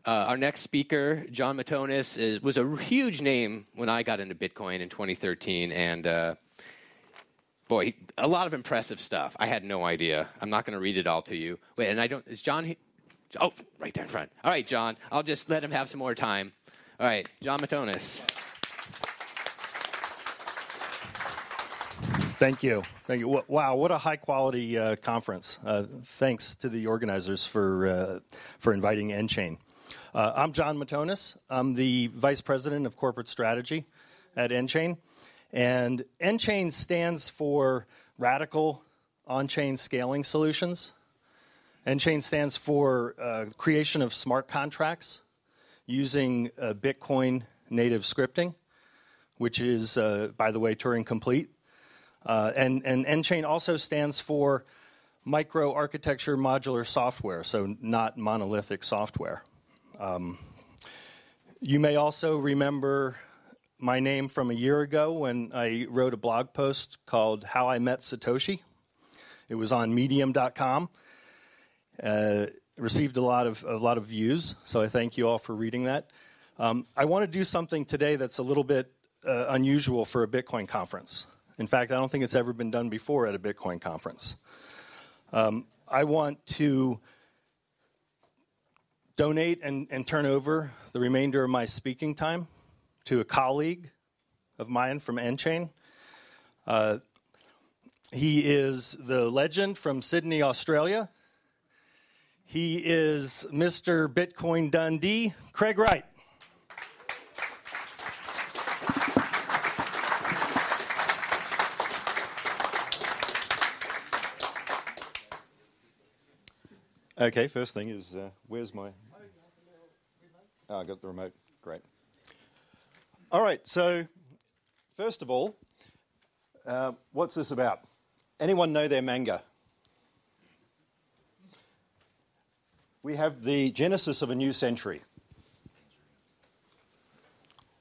Our next speaker, John Matonis, was a huge name when I got into Bitcoin in 2013, and boy, a lot of impressive stuff. I had no idea. I'm not going to read it all to you. Wait, and I don't. Is John? Oh, right there in front. All right, John. I'll just let him have some more time. All right, John Matonis. Thank you. Thank you. Wow, what a high-quality conference. Thanks to the organizers for inviting nChain. I'm John Matonis. I'm the Vice President of Corporate Strategy at nChain. And nChain stands for Radical On-Chain Scaling Solutions. nChain stands for creation of smart contracts using Bitcoin native scripting, which is, by the way, Turing complete. And nChain also stands for microarchitecture modular software, so not monolithic software. You may also remember my name from a year ago when I wrote a blog post called How I Met Satoshi. It was on medium.com. Received a lot of views, so I thank you all for reading that. I want to do something today that's a little bit unusual for a Bitcoin conference. In fact, I don't think it's ever been done before at a Bitcoin conference. I want to donate and turn over the remainder of my speaking time to a colleague of mine from nChain. He is the legend from Sydney, Australia. He is Mr. Bitcoin Dundee, Craig Wright. Okay, first thing is, where's my... Oh, I got the remote. Great. All right, so first of all, what's this about? Anyone know their manga? We have the genesis of a new century.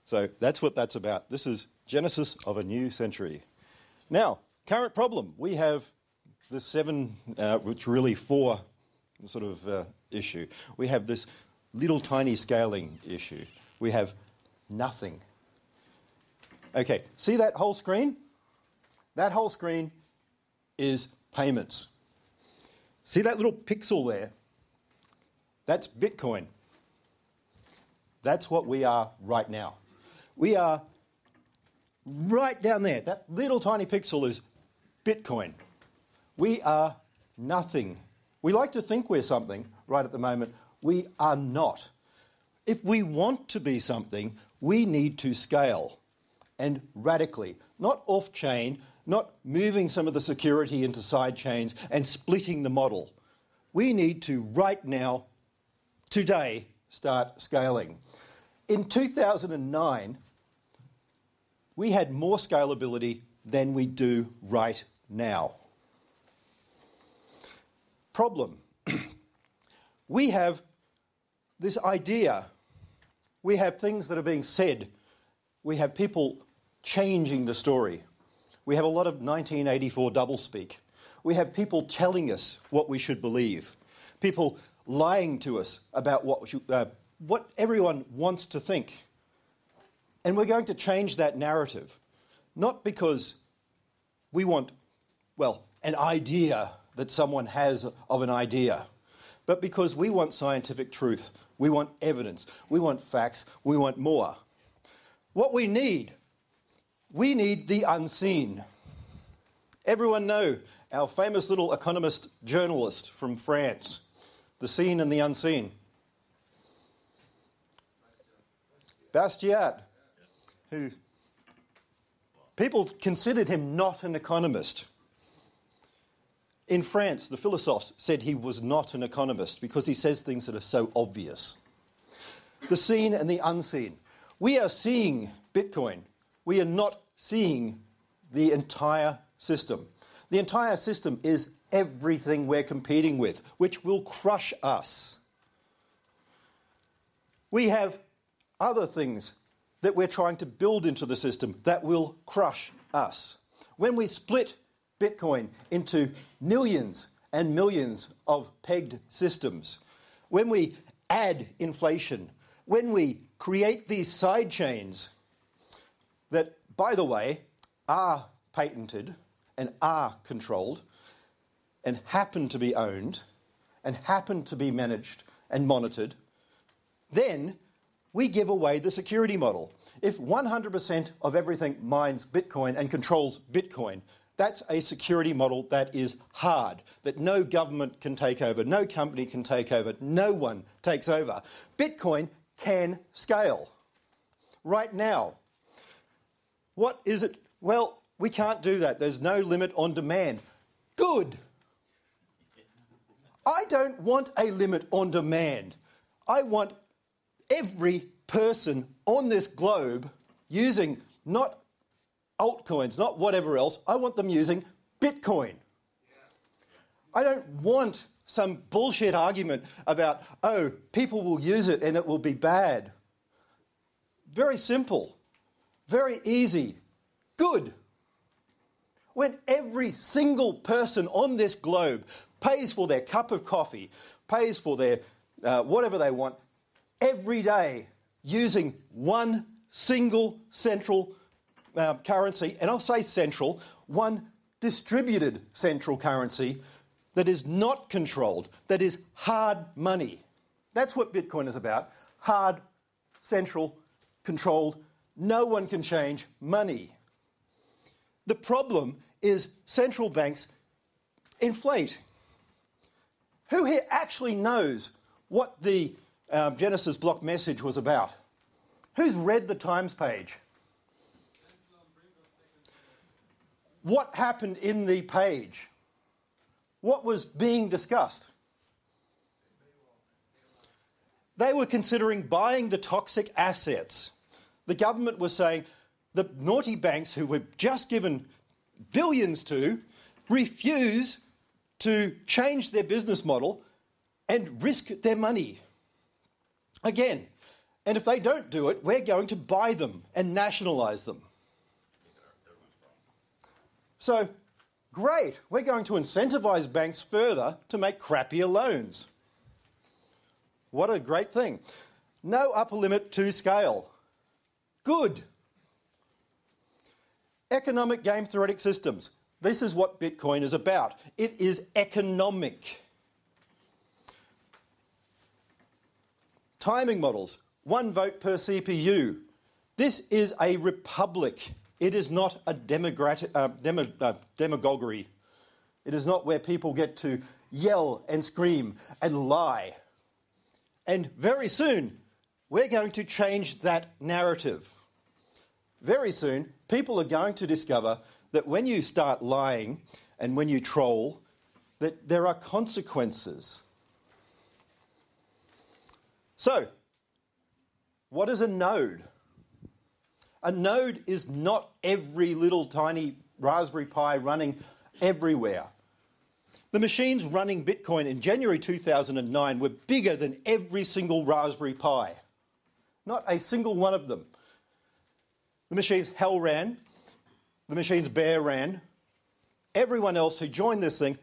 So that's what that's about. This is genesis of a new century. Now, current problem. We have the which really four sort of issue. We have this little tiny scaling issue. We have nothing. Okay, see that whole screen? That whole screen is payments. See that little pixel there? That's Bitcoin. That's what we are right now. We are right down there. That little tiny pixel is Bitcoin. We are nothing. We like to think we're something right at the moment. We are not. If we want to be something, we need to scale, and radically, not off-chain, not moving some of the security into side chains and splitting the model. We need to, right now, today, start scaling. In 2009, we had more scalability than we do right now. Problem. We have this idea. We have things that are being said. We have people changing the story. We have a lot of 1984 doublespeak. We have people telling us what we should believe. People lying to us about what everyone wants to think. And we're going to change that narrative, not because we want, an idea that someone has of an idea, but because we want scientific truth. We want evidence. We want facts. We want more. What we need the unseen. Everyone know our famous little economist journalist from France, the seen and the unseen. Bastiat, who people considered him not an economist. In France, the philosophes said he was not an economist because he says things that are so obvious. The seen and the unseen. We are seeing Bitcoin. We are not seeing the entire system. The entire system is everything we're competing with, which will crush us. We have other things that we're trying to build into the system that will crush us. When we split Bitcoin into millions and millions of pegged systems, when we add inflation, when we create these side chains that, by the way, are patented and are controlled and happen to be owned and happen to be managed and monitored, then we give away the security model. If 100% of everything mines Bitcoin and controls Bitcoin, that's a security model that is hard, that no government can take over, no company can take over, no one takes over. Bitcoin can scale. Right now, what is it? Well, we can't do that. There's no limit on demand. Good. I don't want a limit on demand. I want every person on this globe using not altcoins, not whatever else. I want them using Bitcoin. I don't want some bullshit argument about, oh, people will use it and it will be bad. Very simple, very easy, good. When every single person on this globe pays for their cup of coffee, pays for their whatever they want, every day using one single central currency, and I'll say central, one distributed central currency that is not controlled, that is hard money. That's what Bitcoin is about. Hard, central, controlled, no one can change money. The problem is central banks inflate. Who here actually knows what the Genesis block message was about? Who's read the Times page? What happened in the page? What was being discussed? They were considering buying the toxic assets. The government was saying the naughty banks who were just given billions to refuse to change their business model and risk their money. Again, and if they don't do it, we're going to buy them and nationalise them. So, great, we're going to incentivise banks further to make crappier loans. What a great thing. No upper limit to scale. Good. Economic game theoretic systems. This is what Bitcoin is about. It is economic. Timing models. 1 vote per CPU. This is a republic. It is not a demagoguery. It is not where people get to yell and scream and lie. And very soon, we're going to change that narrative. Very soon, people are going to discover that when you start lying and when you troll, that there are consequences. So, what is a node? A node is not every little tiny Raspberry Pi running everywhere. The machines running Bitcoin in January 2009 were bigger than every single Raspberry Pi. Not a single one of them. The machines Hell ran, the machines Bear ran. Everyone else who joined this thing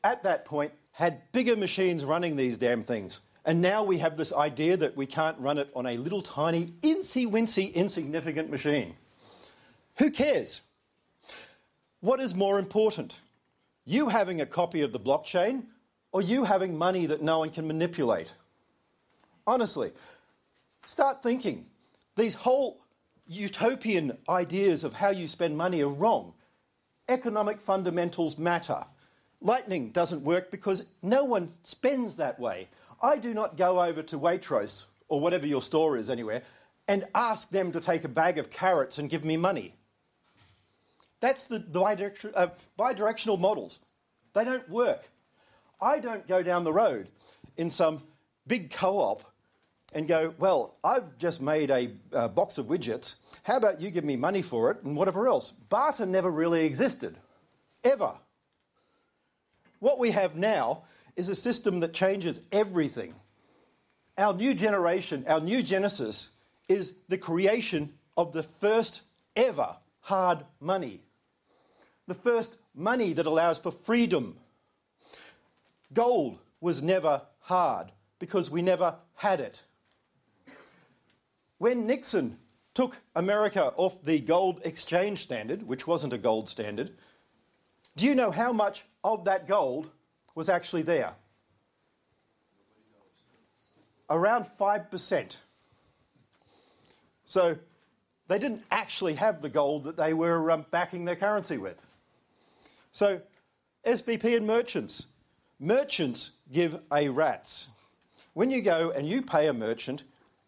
at that point had bigger machines running these damn things. And now we have this idea that we can't run it on a little tiny, incy-wincy, insignificant machine. Who cares? What is more important? You having a copy of the blockchain or you having money that no one can manipulate? Honestly, start thinking. These whole utopian ideas of how you spend money are wrong. Economic fundamentals matter. Lightning doesn't work because no one spends that way. I do not go over to Waitrose, or whatever your store is anywhere, and ask them to take a bag of carrots and give me money. That's the bidirectional models. They don't work. I don't go down the road in some big co-op and go, well, I've just made a box of widgets. How about you give me money for it and whatever else? Barter never really existed, ever. What we have now is a system that changes everything. Our new generation, our new Genesis, is the creation of the first ever hard money. The first money that allows for freedom. Gold was never hard. because we never had it. When Nixon took America off the gold exchange standard, which wasn't a gold standard, do you know how much of that gold was actually there? Around 5%. So they didn't actually have the gold that they were backing their currency with. So SVP and merchants. Merchants give a rat's. When you go and you pay a merchant,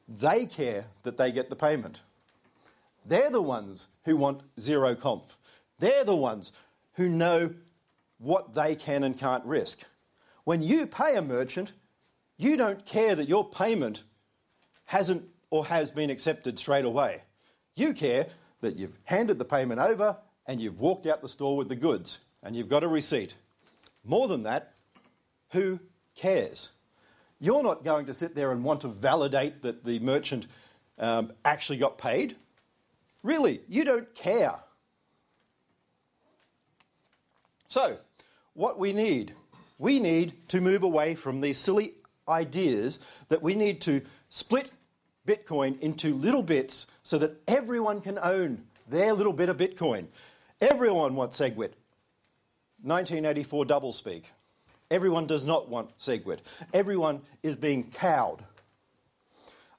they care that they get the payment. They're the ones who want zero conf. They're the ones who know what they can and can't risk. When you pay a merchant, you don't care that your payment hasn't or has been accepted straight away. You care that you've handed the payment over and you've walked out the store with the goods and you've got a receipt. More than that, who cares? You're not going to sit there and want to validate that the merchant actually got paid. Really, you don't care. So, what we need to move away from these silly ideas that we need to split Bitcoin into little bits so that everyone can own their little bit of Bitcoin. Everyone wants SegWit. 1984 doublespeak. Everyone does not want SegWit. Everyone is being cowed.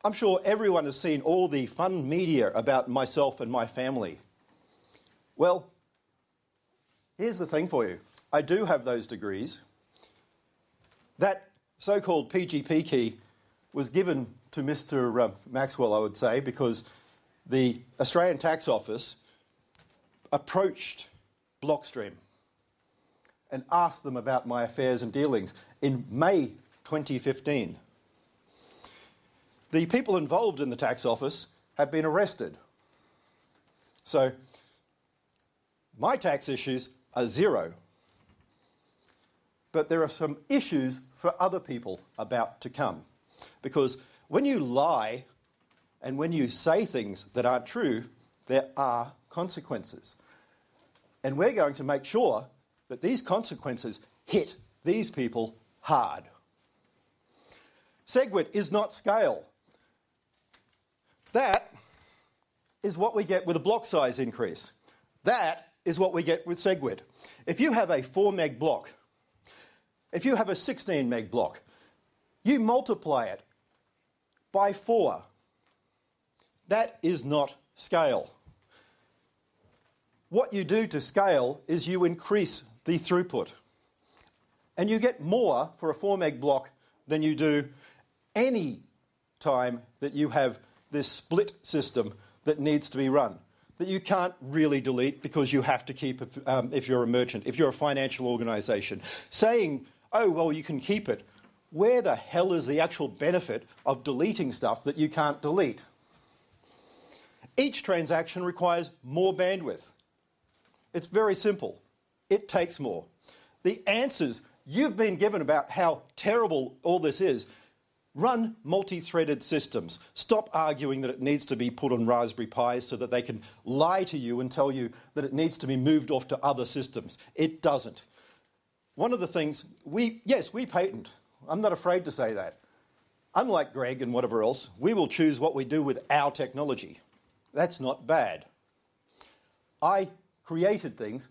I'm sure everyone has seen all the fun media about myself and my family. Well, here's the thing for you. I do have those degrees. That so-called PGP key was given to Mr. Maxwell, I would say, because the Australian Tax Office approached Blockstream and asked them about my affairs and dealings in May 2015. The people involved in the tax office have been arrested. So my tax issues are zero. But there are some issues for other people about to come. Because when you lie and when you say things that aren't true, there are consequences. And we're going to make sure that these consequences hit these people hard. SegWit is not scale. That is what we get with a block size increase. That is what we get with SegWit. If you have a 4 meg block, if you have a 16 meg block, you multiply it by 4. That is not scale. What you do to scale is you increase the throughput. And you get more for a 4 meg block than you do any time that you have this split system that needs to be run, that you can't really delete because you have to keep it if you're a merchant, if you're a financial organisation. Saying, oh, well, you can keep it. Where the hell is the actual benefit of deleting stuff that you can't delete? Each transaction requires more bandwidth. It's very simple. It takes more. The answers you've been given about how terrible all this is, run multi-threaded systems. Stop arguing that it needs to be put on Raspberry Pis so that they can lie to you and tell you that it needs to be moved off to other systems. It doesn't. One of the things, we patent. I'm not afraid to say that. Unlike Greg and whatever else, we will choose what we do with our technology. That's not bad. I created things.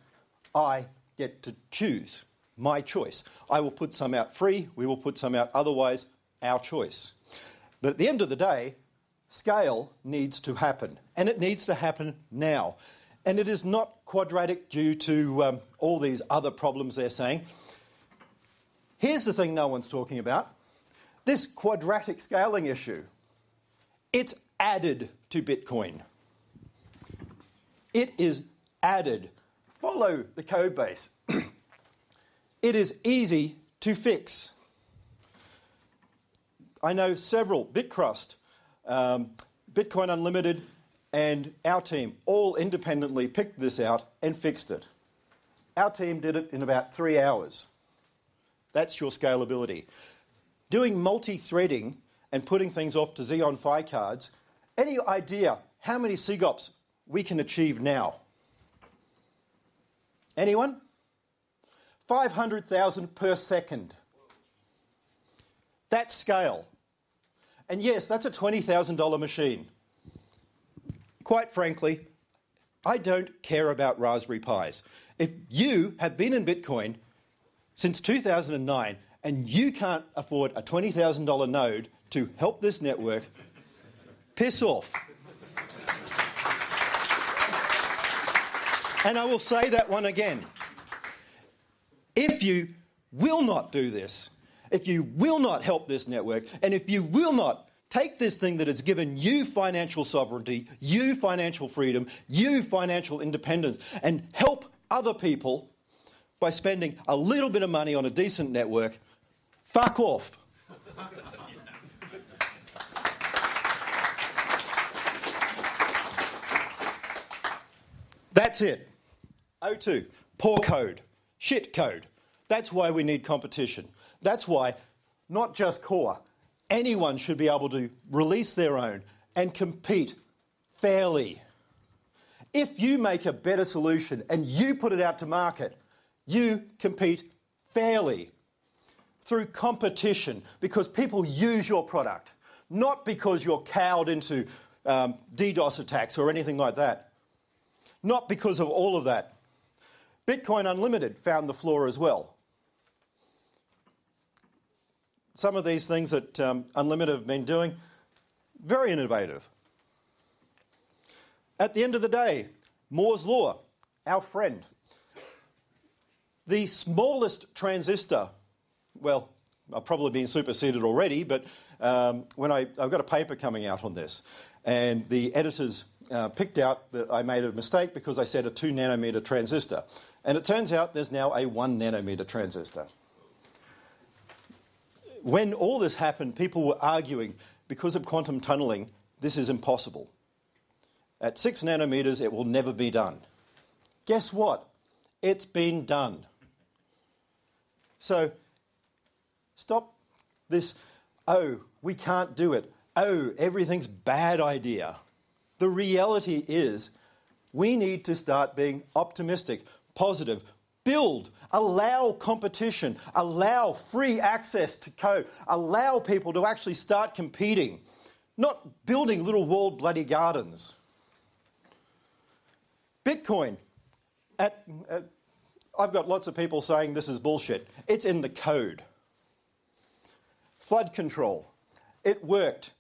I get to choose. My choice. I will put some out free. We will put some out otherwise. Our choice. But at the end of the day, scale needs to happen. And it needs to happen now. And it is not quadratic due to all these other problems they're saying. Here's the thing no one's talking about. This quadratic scaling issue, it's added to Bitcoin. It is added. Follow the code base. It is easy to fix. I know several, Bitcrust, Bitcoin Unlimited, and our team all independently picked this out and fixed it. Our team did it in about 3 hours. That's your scalability. Doing multi-threading and putting things off to Xeon Phi cards, any idea how many SIGOPs we can achieve now? Anyone? 500,000 per second. That scale. And yes, that's a $20,000 machine. Quite frankly, I don't care about Raspberry Pis. If you have been in Bitcoin since 2009 and you can't afford a $20,000 node to help this network, piss off. And I will say that one again. If you will not do this, if you will not help this network, and if you will not take this thing that has given you financial sovereignty, you financial freedom, you financial independence, and help other people by spending a little bit of money on a decent network, fuck off. That's it. O2, poor code, shit code. That's why we need competition. That's why, not just Core, anyone should be able to release their own and compete fairly. If you make a better solution and you put it out to market, you compete fairly through competition because people use your product, not because you're cowed into DDoS attacks or anything like that. Not because of all of that. Bitcoin Unlimited found the flaw as well. Some of these things that Unlimited have been doing, very innovative. At the end of the day, Moore's Law, our friend. The smallest transistor, well, I've probably been superseded already, but I've got a paper coming out on this, and the editors picked out that I made a mistake because I said a 2 nanometer transistor. And it turns out there's now a 1 nanometer transistor. When all this happened, people were arguing, because of quantum tunneling, this is impossible. At 6 nanometers, it will never be done. Guess what? It's been done. So, stop this, oh, we can't do it. Oh, everything's bad idea. The reality is, we need to start being optimistic, positive, build, allow competition, allow free access to code, allow people to actually start competing, not building little walled bloody gardens. Bitcoin, I've got lots of people saying this is bullshit. It's in the code. Flood control, it worked.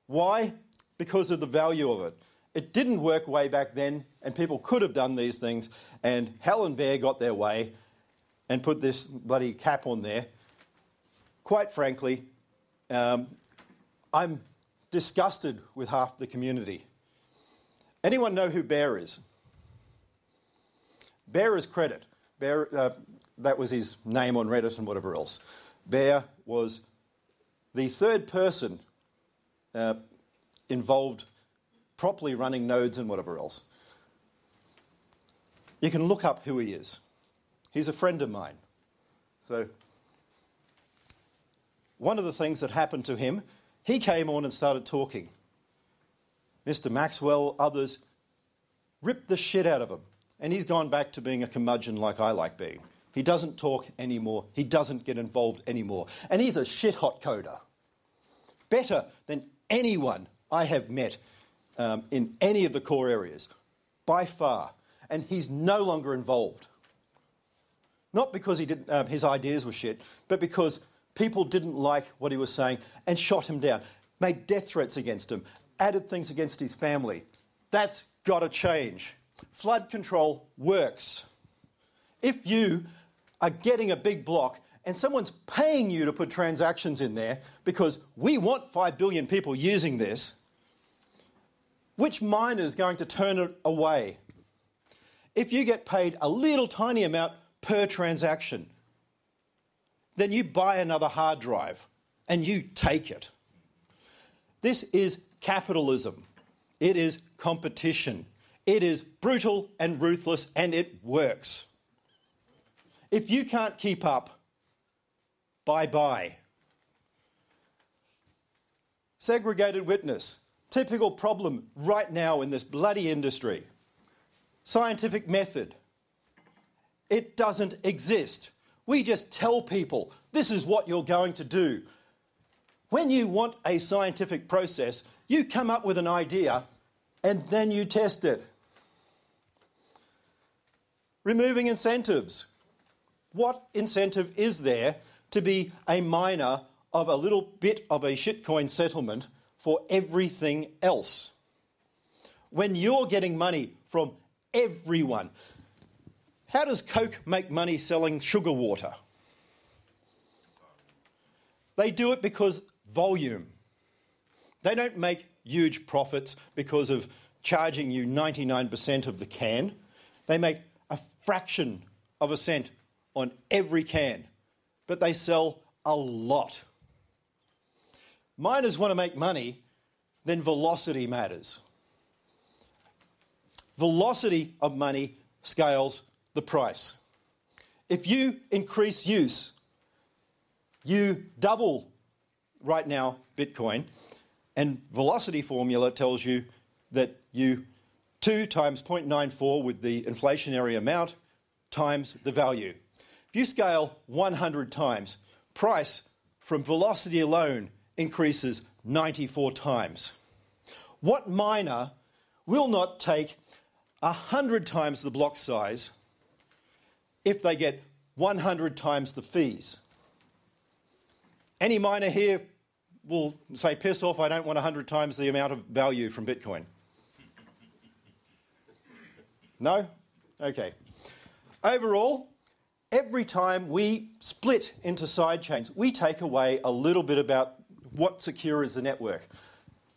Why? Because of the value of it. It didn't work way back then, and people could have done these things, and Hell and Bear got their way and put this bloody cap on there. Quite frankly, I'm disgusted with half the community. Anyone know who Bear is? Bear is credit. Bear, that was his name on Reddit and whatever else. Bear was the third person involved properly running nodes and whatever else. You can look up who he is. He's a friend of mine. So, one of the things that happened to him, he came on and started talking. Mr. Maxwell, others, ripped the shit out of him. And he's gone back to being a curmudgeon like I like being. He doesn't talk anymore. He doesn't get involved anymore. And he's a shit-hot coder. Better than anyone I have met in any of the core areas, by far. And he's no longer involved. Not because his ideas were shit, but because people didn't like what he was saying and shot him down, made death threats against him, added things against his family. That's got to change. Flood control works. If you are getting a big block and someone's paying you to put transactions in there because we want 5 billion people using this, which miner is going to turn it away? If you get paid a little tiny amount per transaction, then you buy another hard drive and you take it. This is capitalism. It is competition. It is brutal and ruthless, and it works. If you can't keep up, bye-bye. Segregated witness. Typical problem right now in this bloody industry. Scientific method. It doesn't exist. We just tell people, this is what you're going to do. When you want a scientific process, you come up with an idea and then you test it. Removing incentives. What incentive is there to be a miner of a little bit of a shitcoin settlement for everything else? When you're getting money from everyone. How does Coke make money selling sugar water? They do it because volume. They don't make huge profits because of charging you 99% of the can. They make a fraction of a cent on every can, but they sell a lot. Miners want to make money, then velocity matters. Velocity of money scales the price. If you increase use, you double right now Bitcoin, and velocity formula tells you that you 2 times 0.94 with the inflationary amount times the value. If you scale 100 times, price from velocity alone increases 94 times. What miner will not take 100 times the block size if they get 100 times the fees? Any miner here will say, piss off, I don't want 100 times the amount of value from Bitcoin. No? Okay. Overall, every time we split into side chains, we take away a little bit about what secure is the network.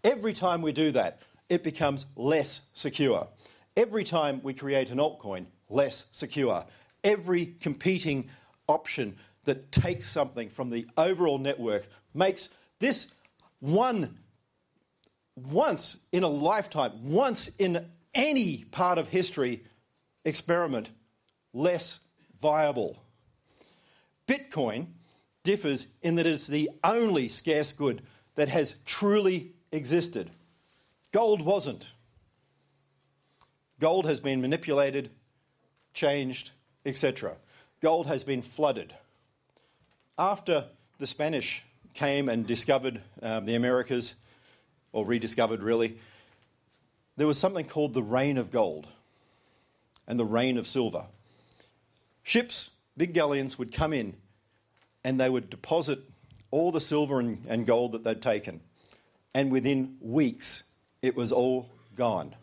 Every time we do that, it becomes less secure. Every time we create an altcoin, less secure. Every competing option that takes something from the overall network makes this once in a lifetime, once in any part of history experiment less viable. Bitcoin differs in that it's the only scarce good that has truly existed. Gold wasn't. Gold has been manipulated, changed, etc. Gold has been flooded. After the Spanish came and discovered the Americas, or rediscovered really, there was something called the reign of gold and the reign of silver. Ships, big galleons, would come in and they would deposit all the silver and gold that they'd taken. And within weeks, it was all gone.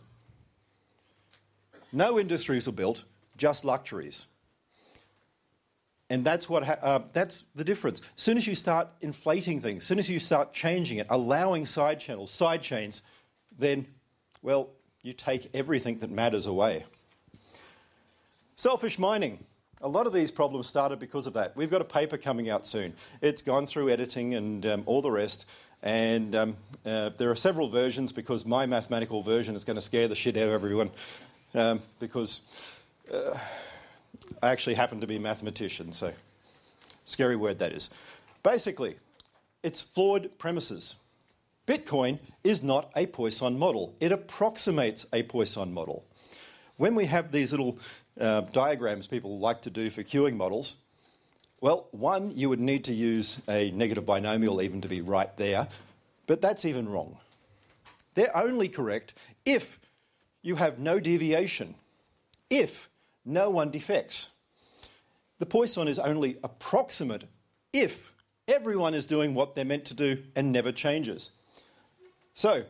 No industries were built, just luxuries. And that's that's the difference. As soon as you start inflating things, as soon as you start changing it, allowing side channels, side chains, then, well, you take everything that matters away. Selfish mining. A lot of these problems started because of that. We've got a paper coming out soon. It's gone through editing and all the rest. And there are several versions because my mathematical version is going to scare the shit out of everyone because I actually happen to be a mathematician, so scary word that is. Basically, it's flawed premises. Bitcoin is not a Poisson model. It approximates a Poisson model. When we have these little diagrams people like to do for queuing models, well, one, you would need to use a negative binomial even to be right there, but that's even wrong. They're only correct if you have no deviation, if no one defects. The Poisson is only approximate if everyone is doing what they're meant to do and never changes. So,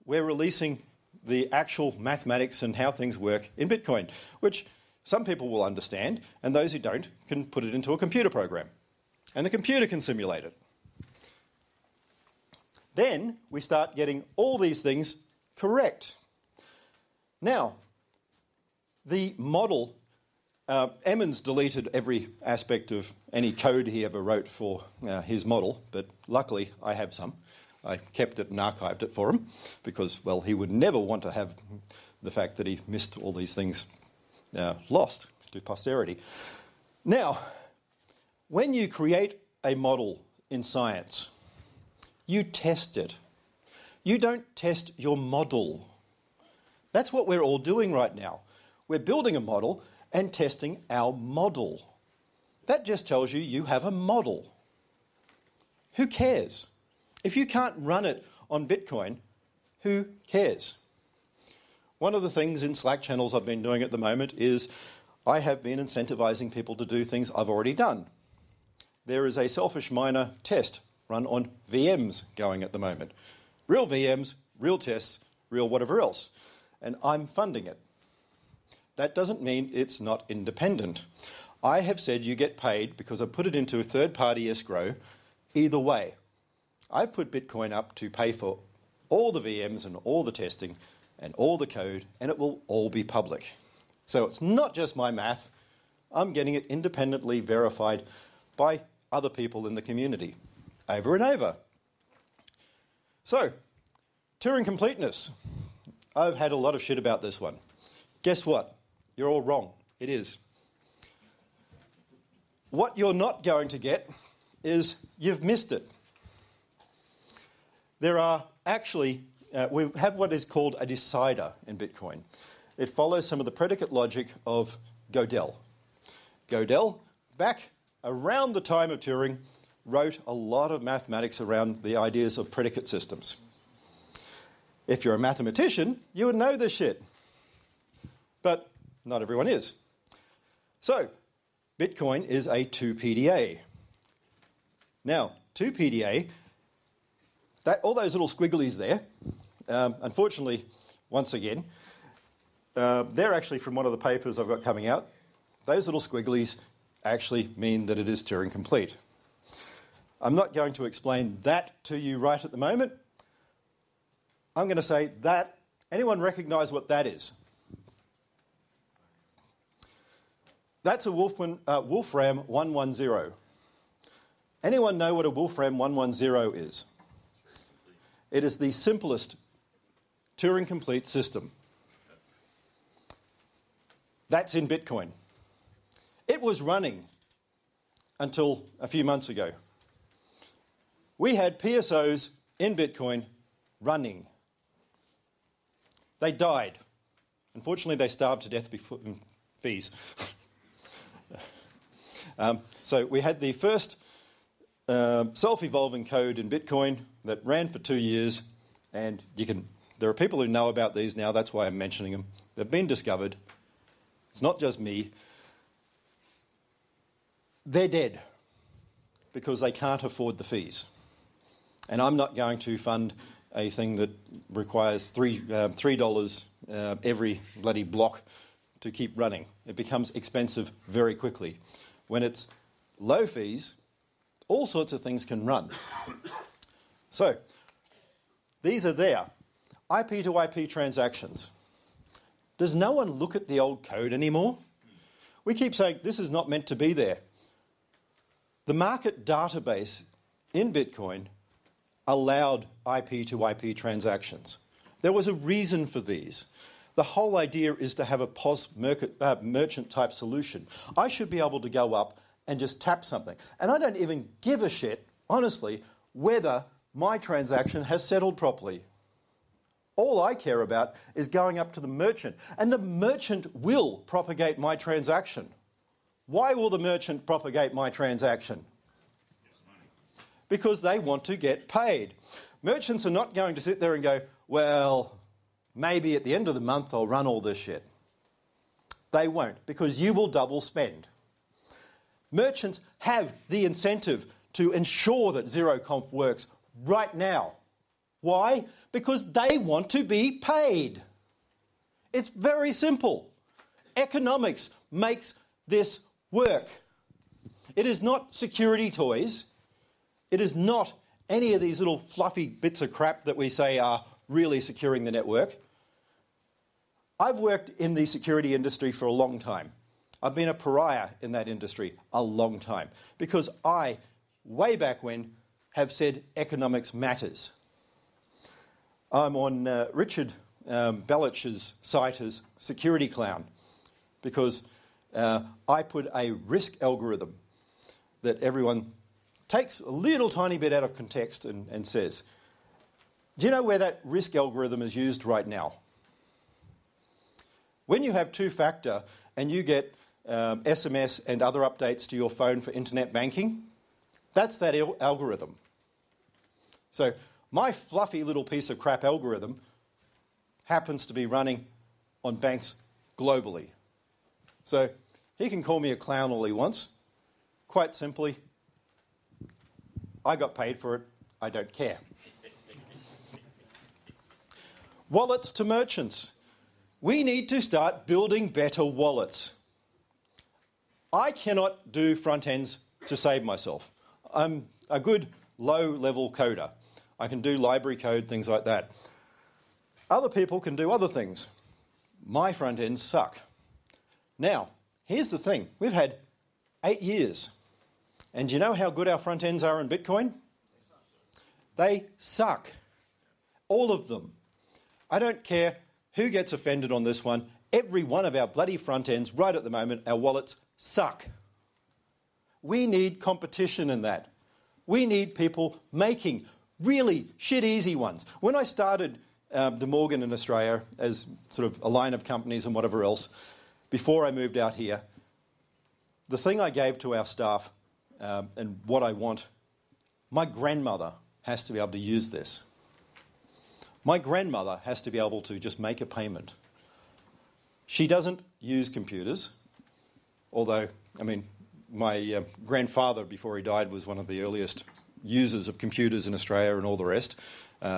we're releasing the actual mathematics and how things work in Bitcoin, which some people will understand, and those who don't can put it into a computer program. And the computer can simulate it. Then we start getting all these things correct. Now, the model, Emmons deleted every aspect of any code he ever wrote for his model, but luckily I have some. I kept it and archived it for him because, well, he would never want to have the fact that he missed all these things lost to posterity. Now, when you create a model in science, you test it. You don't test your model. That's what we're all doing right now. We're building a model and testing our model. That just tells you you have a model. Who cares? If you can't run it on Bitcoin, who cares? One of the things in Slack channels I've been doing at the moment is I have been incentivizing people to do things I've already done. There is a selfish miner test run on VMs going at the moment. Real VMs, real tests, real whatever else. And I'm funding it. That doesn't mean it's not independent. I have said you get paid because I put it into a third-party escrow either way. I've put Bitcoin up to pay for all the VMs and all the testing and all the code, and it will all be public. So it's not just my math. I'm getting it independently verified by other people in the community, over and over. So, Turing completeness. I've had a lot of shit about this one. Guess what? You're all wrong. It is. What you're not going to get is you've missed it. There are actually, we have what is called a decider in Bitcoin. It follows some of the predicate logic of Gödel. Gödel, back around the time of Turing, wrote a lot of mathematics around the ideas of predicate systems. If you're a mathematician, you would know this shit. But not everyone is. So, Bitcoin is a 2 PDA. Now, 2 PDA, all those little squigglies there, unfortunately, once again, they're actually from one of the papers I've got coming out. Those little squigglies actually mean that it is Turing complete. I'm not going to explain that to you right at the moment. I'm going to say that. Anyone recognise what that is? That's a Wolfram 110. Anyone know what a Wolfram 110 is? It is the simplest Turing complete system. That's in Bitcoin. It was running until a few months ago. We had PSOs in Bitcoin running. They died. Unfortunately, they starved to death before fees. So we had the first self-evolving code in Bitcoin that ran for 2 years, and there are people who know about these now. That's why I'm mentioning them. They've been discovered. It's not just me. They're dead because they can't afford the fees. And I'm not going to fund a thing that requires $3 every bloody block to keep running. It becomes expensive very quickly. When it's low fees, all sorts of things can run. So, these are there. IP to IP transactions. Does no one look at the old code anymore? We keep saying this is not meant to be there. The market database in Bitcoin allowed IP to IP transactions. There was a reason for these. The whole idea is to have a POS merchant type solution. I should be able to go up and just tap something. And I don't even give a shit, honestly, whether my transaction has settled properly. All I care about is going up to the merchant. And the merchant will propagate my transaction. Why will the merchant propagate my transaction? Because they want to get paid. Merchants are not going to sit there and go, well, maybe at the end of the month I'll run all this shit. They won't, because you will double spend. Merchants have the incentive to ensure that ZeroConf works right now. Why? Because they want to be paid. It's very simple. Economics makes this work. It is not security toys. It is not any of these little fluffy bits of crap that we say are really securing the network. I've worked in the security industry for a long time. I've been a pariah in that industry a long time because I, way back when, have said economics matters. I'm on Richard Bellich's site as Security Clown because I put a risk algorithm that everyone takes a little tiny bit out of context and says, do you know where that risk algorithm is used right now? When you have two-factor and you get SMS and other updates to your phone for internet banking? That's that algorithm. So my fluffy little piece of crap algorithm happens to be running on banks globally. So he can call me a clown all he wants. Quite simply, I got paid for it. I don't care. Wallets to merchants. We need to start building better wallets. I cannot do front ends to save myself. I'm a good low-level coder. I can do library code, things like that. Other people can do other things. My front ends suck. Now, here's the thing. We've had 8 years. And do you know how good our front ends are in Bitcoin? They suck. All of them. I don't care who gets offended on this one. Every one of our bloody front ends right at the moment, our wallets suck. We need competition in that. We need people making really shit easy ones. When I started De Morgan in Australia as sort of a line of companies and whatever else, before I moved out here, the thing I gave to our staff and what I want, my grandmother has to be able to use this. My grandmother has to be able to just make a payment. She doesn't use computers, although, I mean, my grandfather, before he died, was one of the earliest users of computers in Australia and all the rest,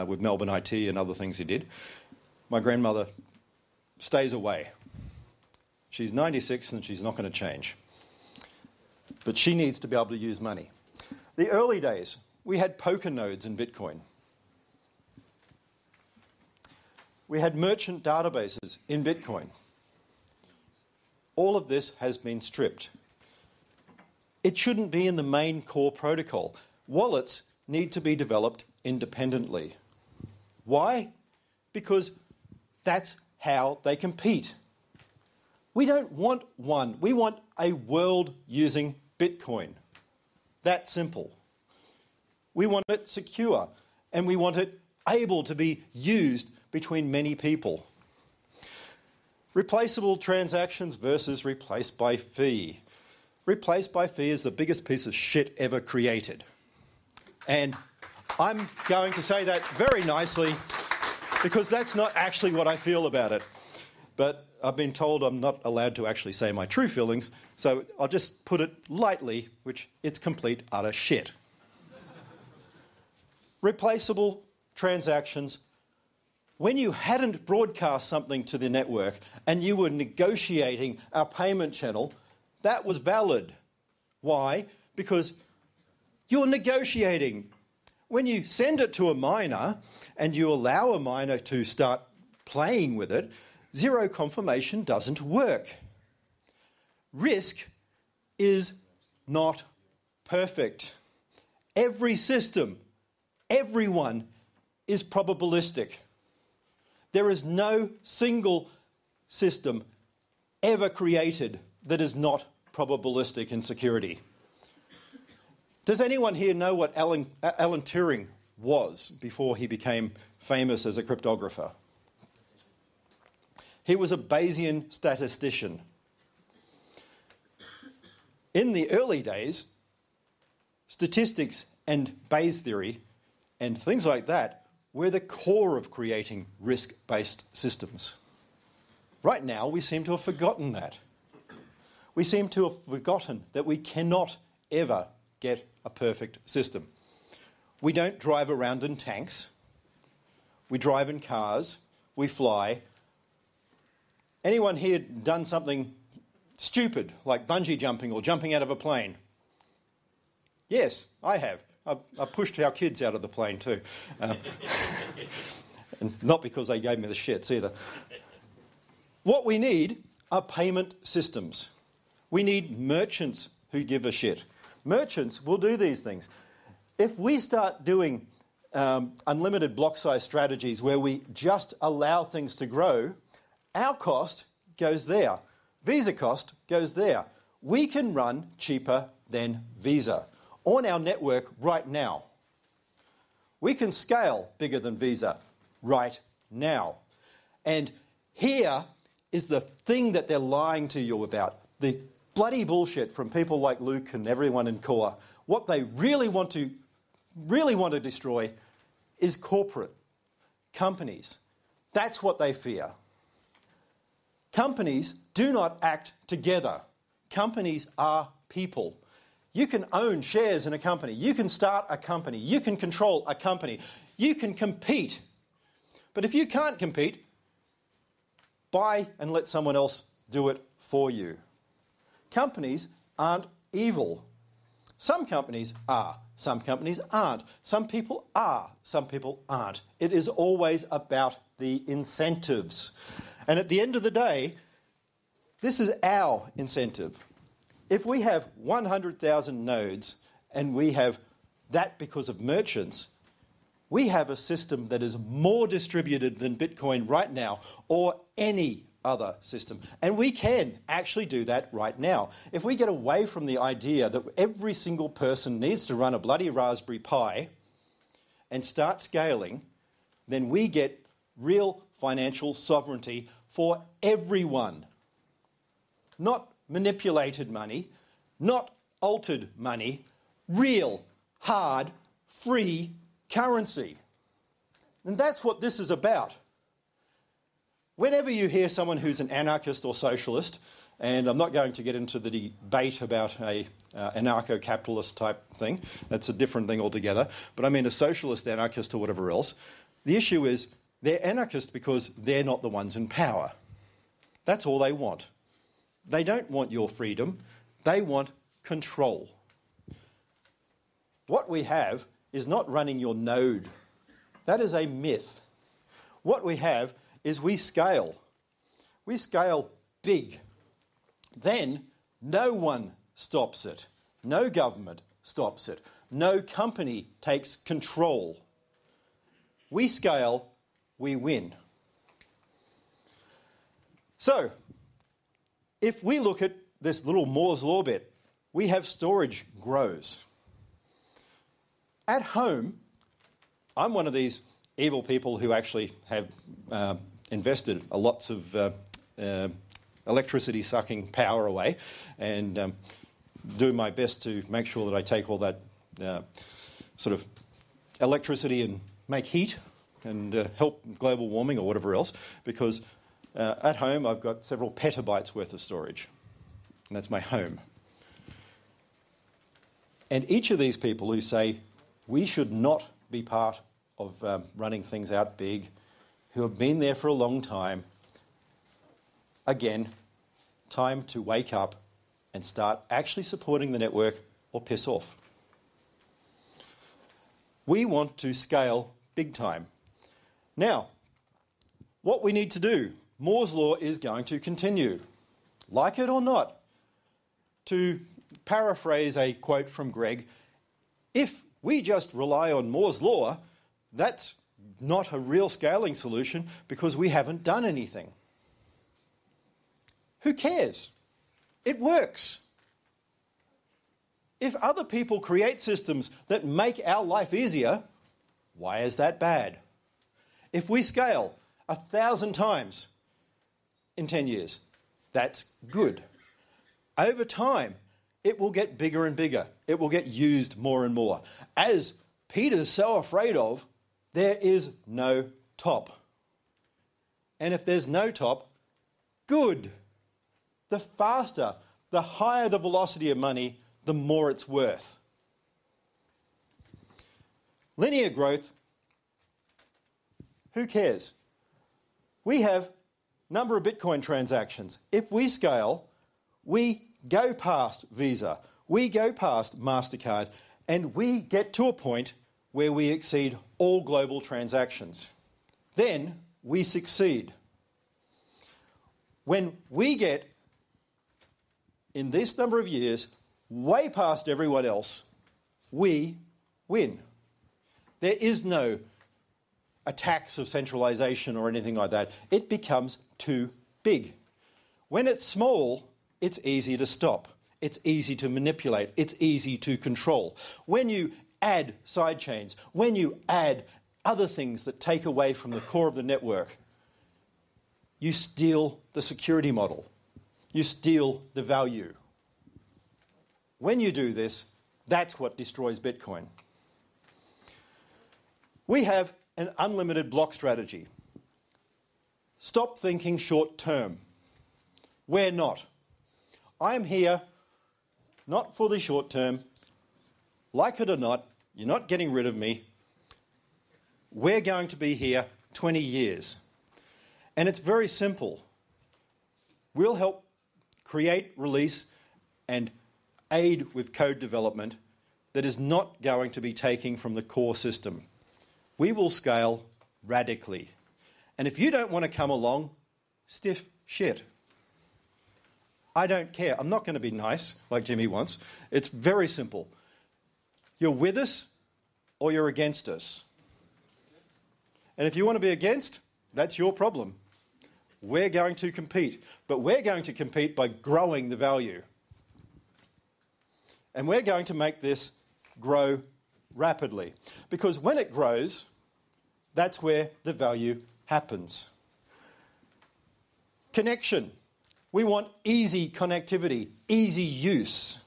with Melbourne IT and other things he did. My grandmother stays away. She's 96 and she's not going to change. But she needs to be able to use money. The early days, we had poker nodes in Bitcoin. We had merchant databases in Bitcoin. All of this has been stripped. It shouldn't be in the main core protocol. Wallets need to be developed independently. Why? Because that's how they compete. We don't want one. We want a world using Bitcoin. That simple. We want it secure, and we want it able to be used between many people. Replaceable transactions versus replaced by fee. Replaced by fee is the biggest piece of shit ever created. And I'm going to say that very nicely because that's not actually what I feel about it. But I've been told I'm not allowed to actually say my true feelings, so I'll just put it lightly, which it's complete utter shit. Replaceable transactions. When you hadn't broadcast something to the network and you were negotiating a payment channel, that was valid. Why? Because you're negotiating. When you send it to a miner and you allow a miner to start playing with it, zero confirmation doesn't work. Risk is not perfect. Every system, everyone is probabilistic. There is no single system ever created that is not probabilistic in security. Does anyone here know what Alan Turing was before he became famous as a cryptographer? He was a Bayesian statistician. In the early days, statistics and Bayes theory and things like that were the core of creating risk-based systems. Right now, we seem to have forgotten that. We seem to have forgotten that we cannot ever get a perfect system. We don't drive around in tanks. We drive in cars. We fly. Anyone here done something stupid, like bungee jumping or jumping out of a plane? Yes, I have. I pushed our kids out of the plane too. And not because they gave me the shits either. What we need are payment systems. We need merchants who give a shit. Merchants will do these things. If we start doing unlimited block size strategies where we just allow things to grow, our cost goes there. Visa cost goes there. We can run cheaper than Visa on our network right now. We can scale bigger than Visa right now. And here is the thing that they're lying to you about. The bloody bullshit from people like Luke and everyone in core. What they really want to destroy is corporate companies. That's what they fear. Companies do not act together. Companies are people. You can own shares in a company. You can start a company. You can control a company. You can compete. But if you can't compete, buy and let someone else do it for you. Companies aren't evil. Some companies are. Some companies aren't. Some people are. Some people aren't. It is always about the incentives. And at the end of the day, this is our incentive. If we have 100,000 nodes and we have that because of merchants, we have a system that is more distributed than Bitcoin right now or any other system. And we can actually do that right now. If we get away from the idea that every single person needs to run a bloody Raspberry Pi and start scaling, then we get real financial sovereignty for everyone. Not manipulated money, not altered money, real, hard, free currency. And that's what this is about. Whenever you hear someone who's an anarchist or socialist, and I'm not going to get into the debate about a anarcho-capitalist type thing, that's a different thing altogether, but I mean a socialist anarchist or whatever else, the issue is they're anarchist because they're not the ones in power. That's all they want. They don't want your freedom, they want control. What we have is not running your node. That is a myth. What we have is we scale. We scale big. Then no one stops it. No government stops it. No company takes control. We scale, we win. So, if we look at this little Moore's Law bit, we have storage grows. At home, I'm one of these evil people who actually have invested lots of electricity sucking power away and do my best to make sure that I take all that sort of electricity and make heat and help global warming or whatever else, because at home I've got several petabytes worth of storage, and that's my home. And each of these people who say we should not be part of running things out big, who have been there for a long time, again, time to wake up and start actually supporting the network or piss off. We want to scale big time. Now, what we need to do, Moore's Law is going to continue, like it or not. To paraphrase a quote from Greg, if we just rely on Moore's Law, that's not a real scaling solution because we haven't done anything. Who cares? It works. If other people create systems that make our life easier, why is that bad? If we scale 1,000 times in 10 years, that's good. Over time, it will get bigger and bigger. It will get used more and more. As Peter's so afraid of, there is no top. And if there's no top, good. The faster, the higher the velocity of money, the more it's worth. Linear growth, who cares? We have number of Bitcoin transactions. If we scale, we go past Visa, we go past MasterCard, and we get to a point where we exceed all global transactions. Then we succeed. When we get, in this number of years, way past everyone else, we win. There is no attacks of centralization or anything like that. It becomes too big. When it's small, it's easy to stop. It's easy to manipulate. It's easy to control. When you add sidechains, when you add other things that take away from the core of the network, you steal the security model. You steal the value. When you do this, that's what destroys Bitcoin. We have an unlimited block strategy. Stop thinking short term. We're not. I'm here not for the short term. Like it or not, you're not getting rid of me. We're going to be here 20 years. And it's very simple. We'll help create, release, and aid with code development that is not going to be taking from the core system. We will scale radically. And if you don't want to come along, stiff shit. I don't care. I'm not going to be nice like Jimmy wants. It's very simple. You're with us or you're against us. And if you want to be against, that's your problem. We're going to compete. But we're going to compete by growing the value. And we're going to make this grow rapidly. Because when it grows, that's where the value happens. Connection. We want easy connectivity, easy use.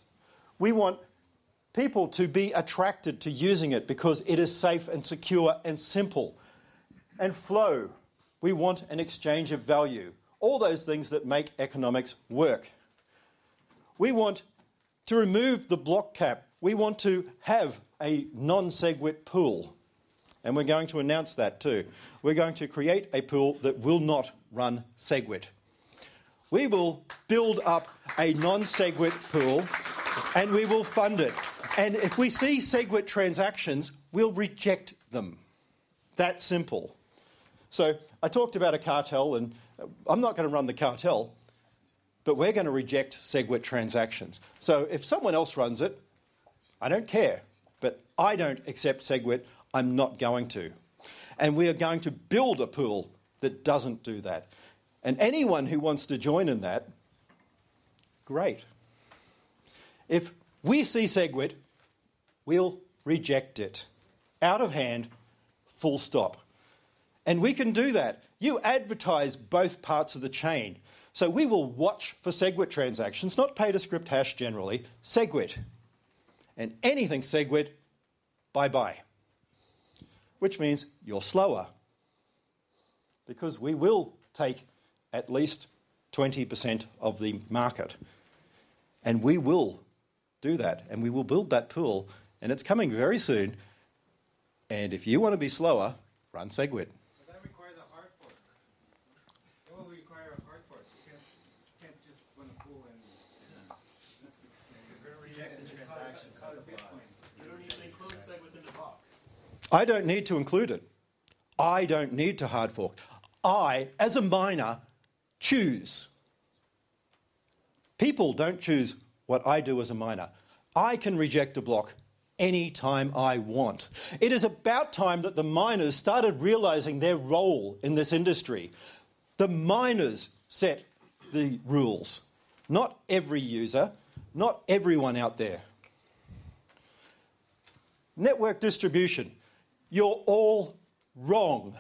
We want people to be attracted to using it because it is safe and secure and simple. And flow. We want an exchange of value. All those things that make economics work. We want to remove the block cap. We want to have a non-SegWit pool. And we're going to announce that too. We're going to create a pool that will not run SegWit. We will build up a non-SegWit pool and we will fund it. And if we see SegWit transactions, we'll reject them. That simple. So I talked about a cartel, and I'm not going to run the cartel, but we're going to reject SegWit transactions. So if someone else runs it, I don't care, but I don't accept SegWit. I'm not going to. And we are going to build a pool that doesn't do that. And anyone who wants to join in that, great. If we see SegWit, we'll reject it. Out of hand, full stop. And we can do that. You advertise both parts of the chain. So we will watch for SegWit transactions, not pay to script hash generally, SegWit. And anything SegWit, bye-bye. Which means you're slower. Because we will take at least 20% of the market. And we will do that. And we will build that pool. And it's coming very soon. And if you want to be slower, run SegWit. I don't need to include it. I don't need to hard fork. I, as a miner, choose. People don't choose what I do as a miner. I can reject a block any time I want. It is about time that the miners started realizing their role in this industry. The miners set the rules, not every user, not everyone out there. Network distribution. You're all wrong.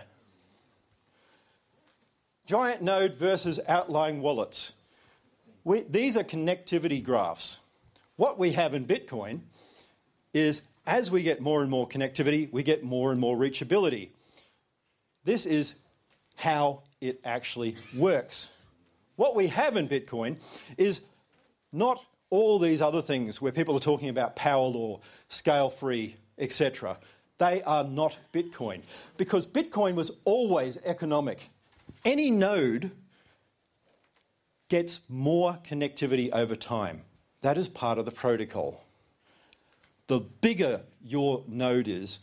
Giant node versus outlying wallets. These are connectivity graphs. What we have in Bitcoin is as we get more and more connectivity, we get more and more reachability. This is how it actually works. What we have in Bitcoin is not all these other things where people are talking about power law, scale-free, etc. They are not Bitcoin, because Bitcoin was always economic. Any node gets more connectivity over time. That is part of the protocol. The bigger your node is,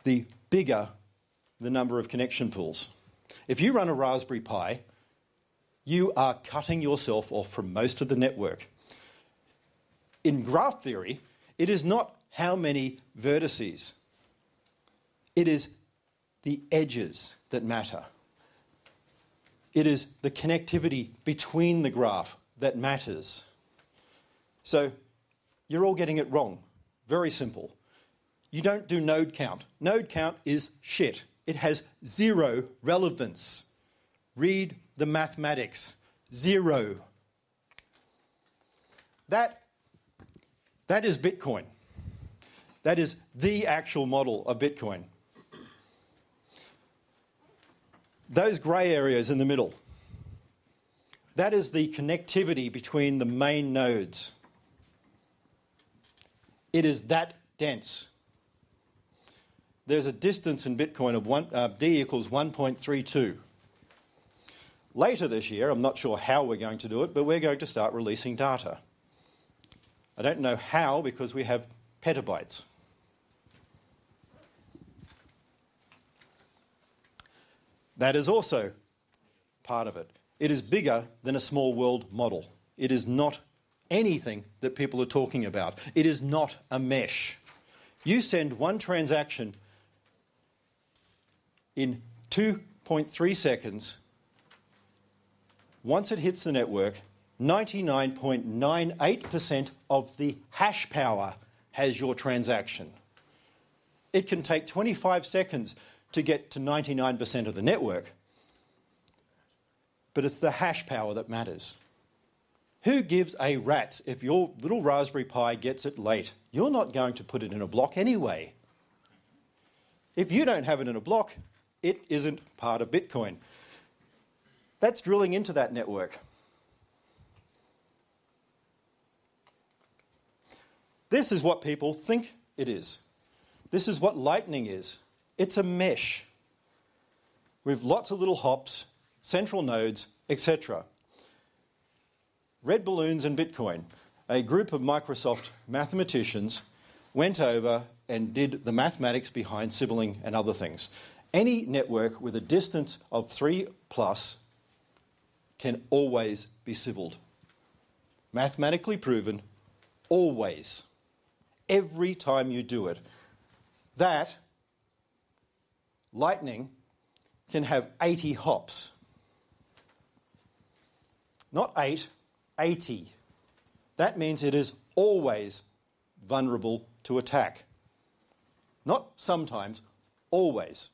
the bigger the number of connection pools. If you run a Raspberry Pi, you are cutting yourself off from most of the network. In graph theory, it is not how many vertices. It is the edges that matter. It is the connectivity between the graph that matters. So you're all getting it wrong. Very simple. You don't do node count. Node count is shit. It has zero relevance. Read the mathematics. Zero. That That is Bitcoin. That is the actual model of Bitcoin. Those grey areas in the middle, that is the connectivity between the main nodes. It is that dense. There's a distance in Bitcoin of D equals 1.32. Later this year, I'm not sure how we're going to do it, but we're going to start releasing data. I don't know how because we have petabytes. That is also part of it. It is bigger than a small world model. It is not anything that people are talking about. It is not a mesh. You send one transaction in 2.3 seconds. Once it hits the network, 99.98% of the hash power has your transaction. It can take 25 seconds to get to 99% of the network, but it's the hash power that matters. Who gives a rat's if your little Raspberry Pi gets it late? You're not going to put it in a block anyway. If you don't have it in a block, it isn't part of Bitcoin. That's drilling into that network. This is what people think it is. This is what Lightning is. It's a mesh with lots of little hops, central nodes, etc. Red balloons and Bitcoin. A group of Microsoft mathematicians went over and did the mathematics behind sibling and other things. Any network with a distance of 3 plus can always be sibled. Mathematically proven, always. Every time you do it. That Lightning can have 80 hops. Not 8, 80. That means it is always vulnerable to attack. Not sometimes, always.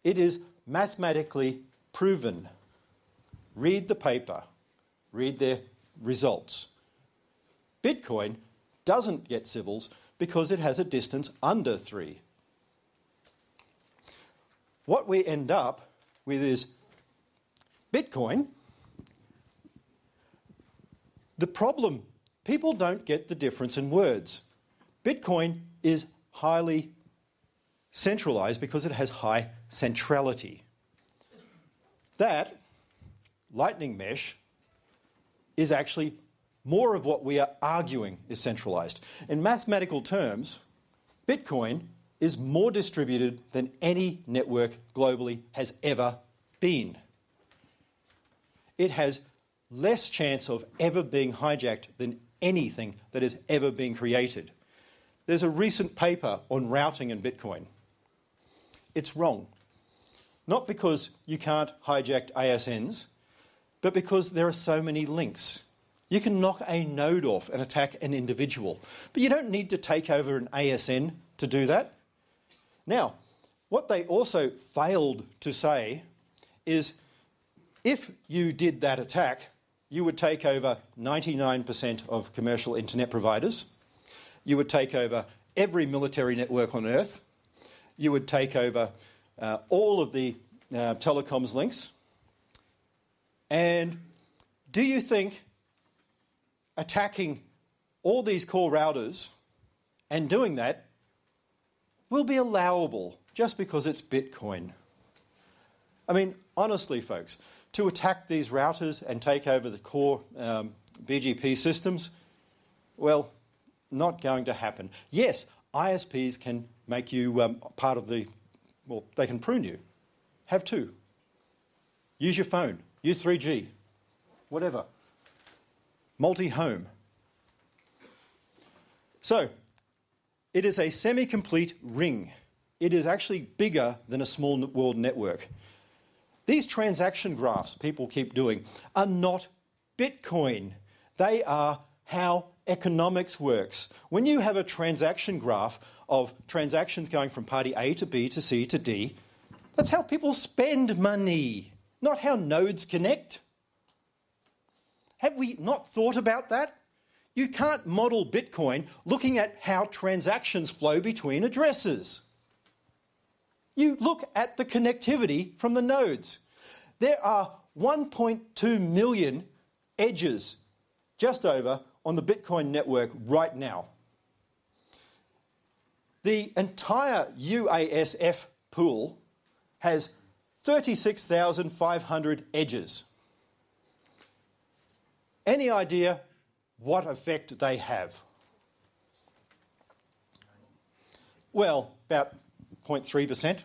It is mathematically proven. Read the paper. Read their results. Bitcoin doesn't get Sybils because it has a distance under 3. What we end up with is Bitcoin. The problem, people don't get the difference in words. Bitcoin is highly centralized because it has high centrality. That Lightning mesh is actually more of what we are arguing is centralized. In mathematical terms, Bitcoin is more distributed than any network globally has ever been. It has less chance of ever being hijacked than anything that has ever been created. There's a recent paper on routing in Bitcoin. It's wrong. Not because you can't hijack ASNs, but because there are so many links. You can knock a node off and attack an individual, but you don't need to take over an ASN to do that. Now, what they also failed to say is if you did that attack, you would take over 99% of commercial internet providers. You would take over every military network on Earth. You would take over all of the telecoms links. And do you think attacking all these core routers and doing that will be allowable just because it's Bitcoin? I mean, honestly, folks, to attack these routers and take over the core BGP systems, well, not going to happen. Yes, ISPs can make you part of the, well, they can prune you. Have two. Use your phone. Use 3G. Whatever. Multi-home. So, it is a semi-complete ring. It is actually bigger than a small world network. These transaction graphs people keep doing are not Bitcoin. They are how economics works. When you have a transaction graph of transactions going from party A to B to C to D, that's how people spend money, not how nodes connect. Have we not thought about that? You can't model Bitcoin looking at how transactions flow between addresses. You look at the connectivity from the nodes. There are 1.2 million edges just over on the Bitcoin network right now. The entire UASF pool has 36,500 edges. Any idea what effect they have? Well, about 0.3%.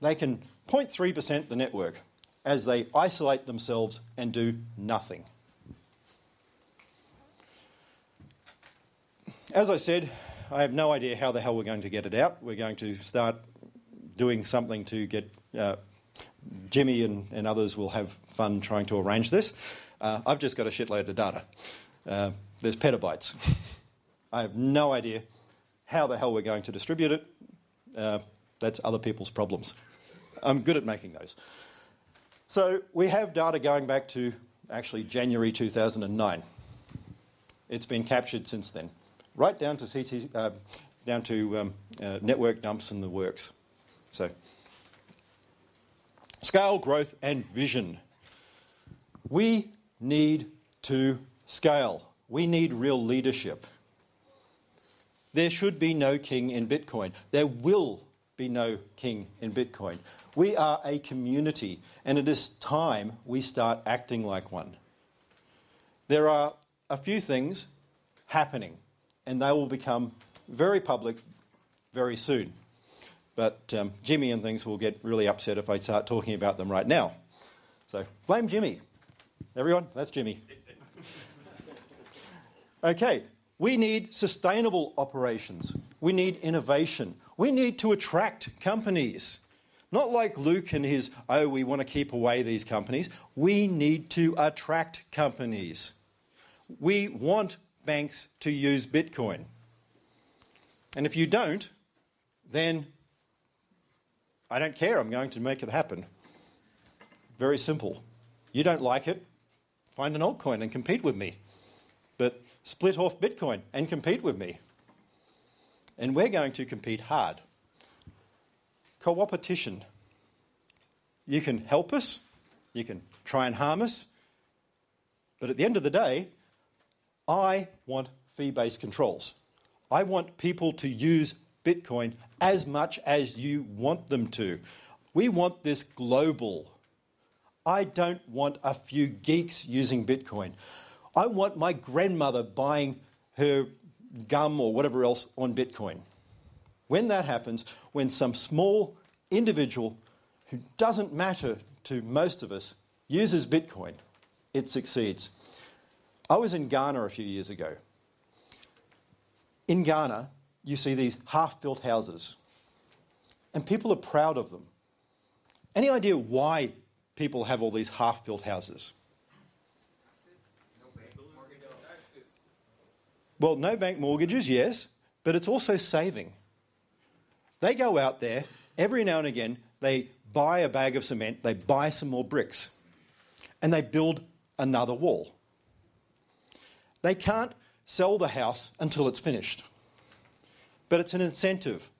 They can 0.3% the network as they isolate themselves and do nothing. As I said, I have no idea how the hell we're going to get it out. We're going to start doing something to get... Jimmy and others will have fun trying to arrange this. I've just got a shitload of data. There's petabytes. I have no idea how the hell we're going to distribute it. That's other people's problems. I'm good at making those. So we have data going back to actually January 2009. It's been captured since then, right down to network dumps and the works. So scale, growth, and vision. We need to scale. We need real leadership. There should be no king in Bitcoin. There will be no king in Bitcoin. We are a community, and it is time we start acting like one. There are a few things happening, and they will become very public very soon. But Jimmy and things will get really upset if I start talking about them right now. So blame Jimmy. Everyone, that's Jimmy. Okay, we need sustainable operations. We need innovation. We need to attract companies. Not like Luke and his, we want to keep away these companies. We need to attract companies. We want banks to use Bitcoin. And if you don't, then I don't care. I'm going to make it happen. Very simple. You don't like it, find an altcoin and compete with me. But split off Bitcoin and compete with me. And we're going to compete hard. Co-opetition. You can help us, you can try and harm us, but at the end of the day, I want fee-based controls. I want people to use Bitcoin as much as you want them to. We want this global. I don't want a few geeks using Bitcoin. I want my grandmother buying her gum or whatever else on Bitcoin. When that happens, when some small individual who doesn't matter to most of us uses Bitcoin, it succeeds. I was in Ghana a few years ago. In Ghana, you see these half-built houses, and people are proud of them. Any idea why people have all these half-built houses? Well, no bank mortgages, yes, but it's also saving. They go out there, every now and again, they buy a bag of cement, they buy some more bricks, and they build another wall. They can't sell the house until it's finished, but it's an incentive.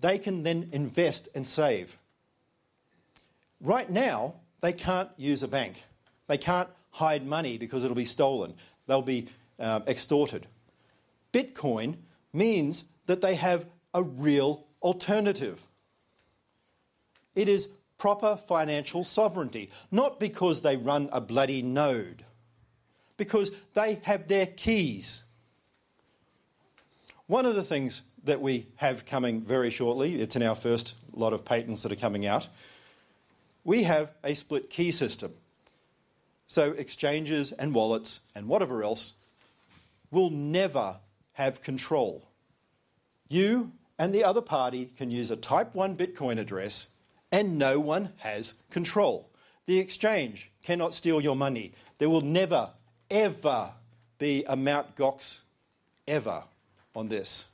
They can then invest and save. Right now, they can't use a bank. They can't hide money because it'll be stolen. They'll be extorted. Bitcoin means that they have a real alternative. It is proper financial sovereignty, not because they run a bloody node, because they have their keys. One of the things that we have coming very shortly, it's in our first lot of patents that are coming out, we have a split key system. So exchanges and wallets and whatever else will never have control. You and the other party can use a type 1 Bitcoin address and no one has control. The exchange cannot steal your money. There will never, ever be a Mt. Gox ever on this.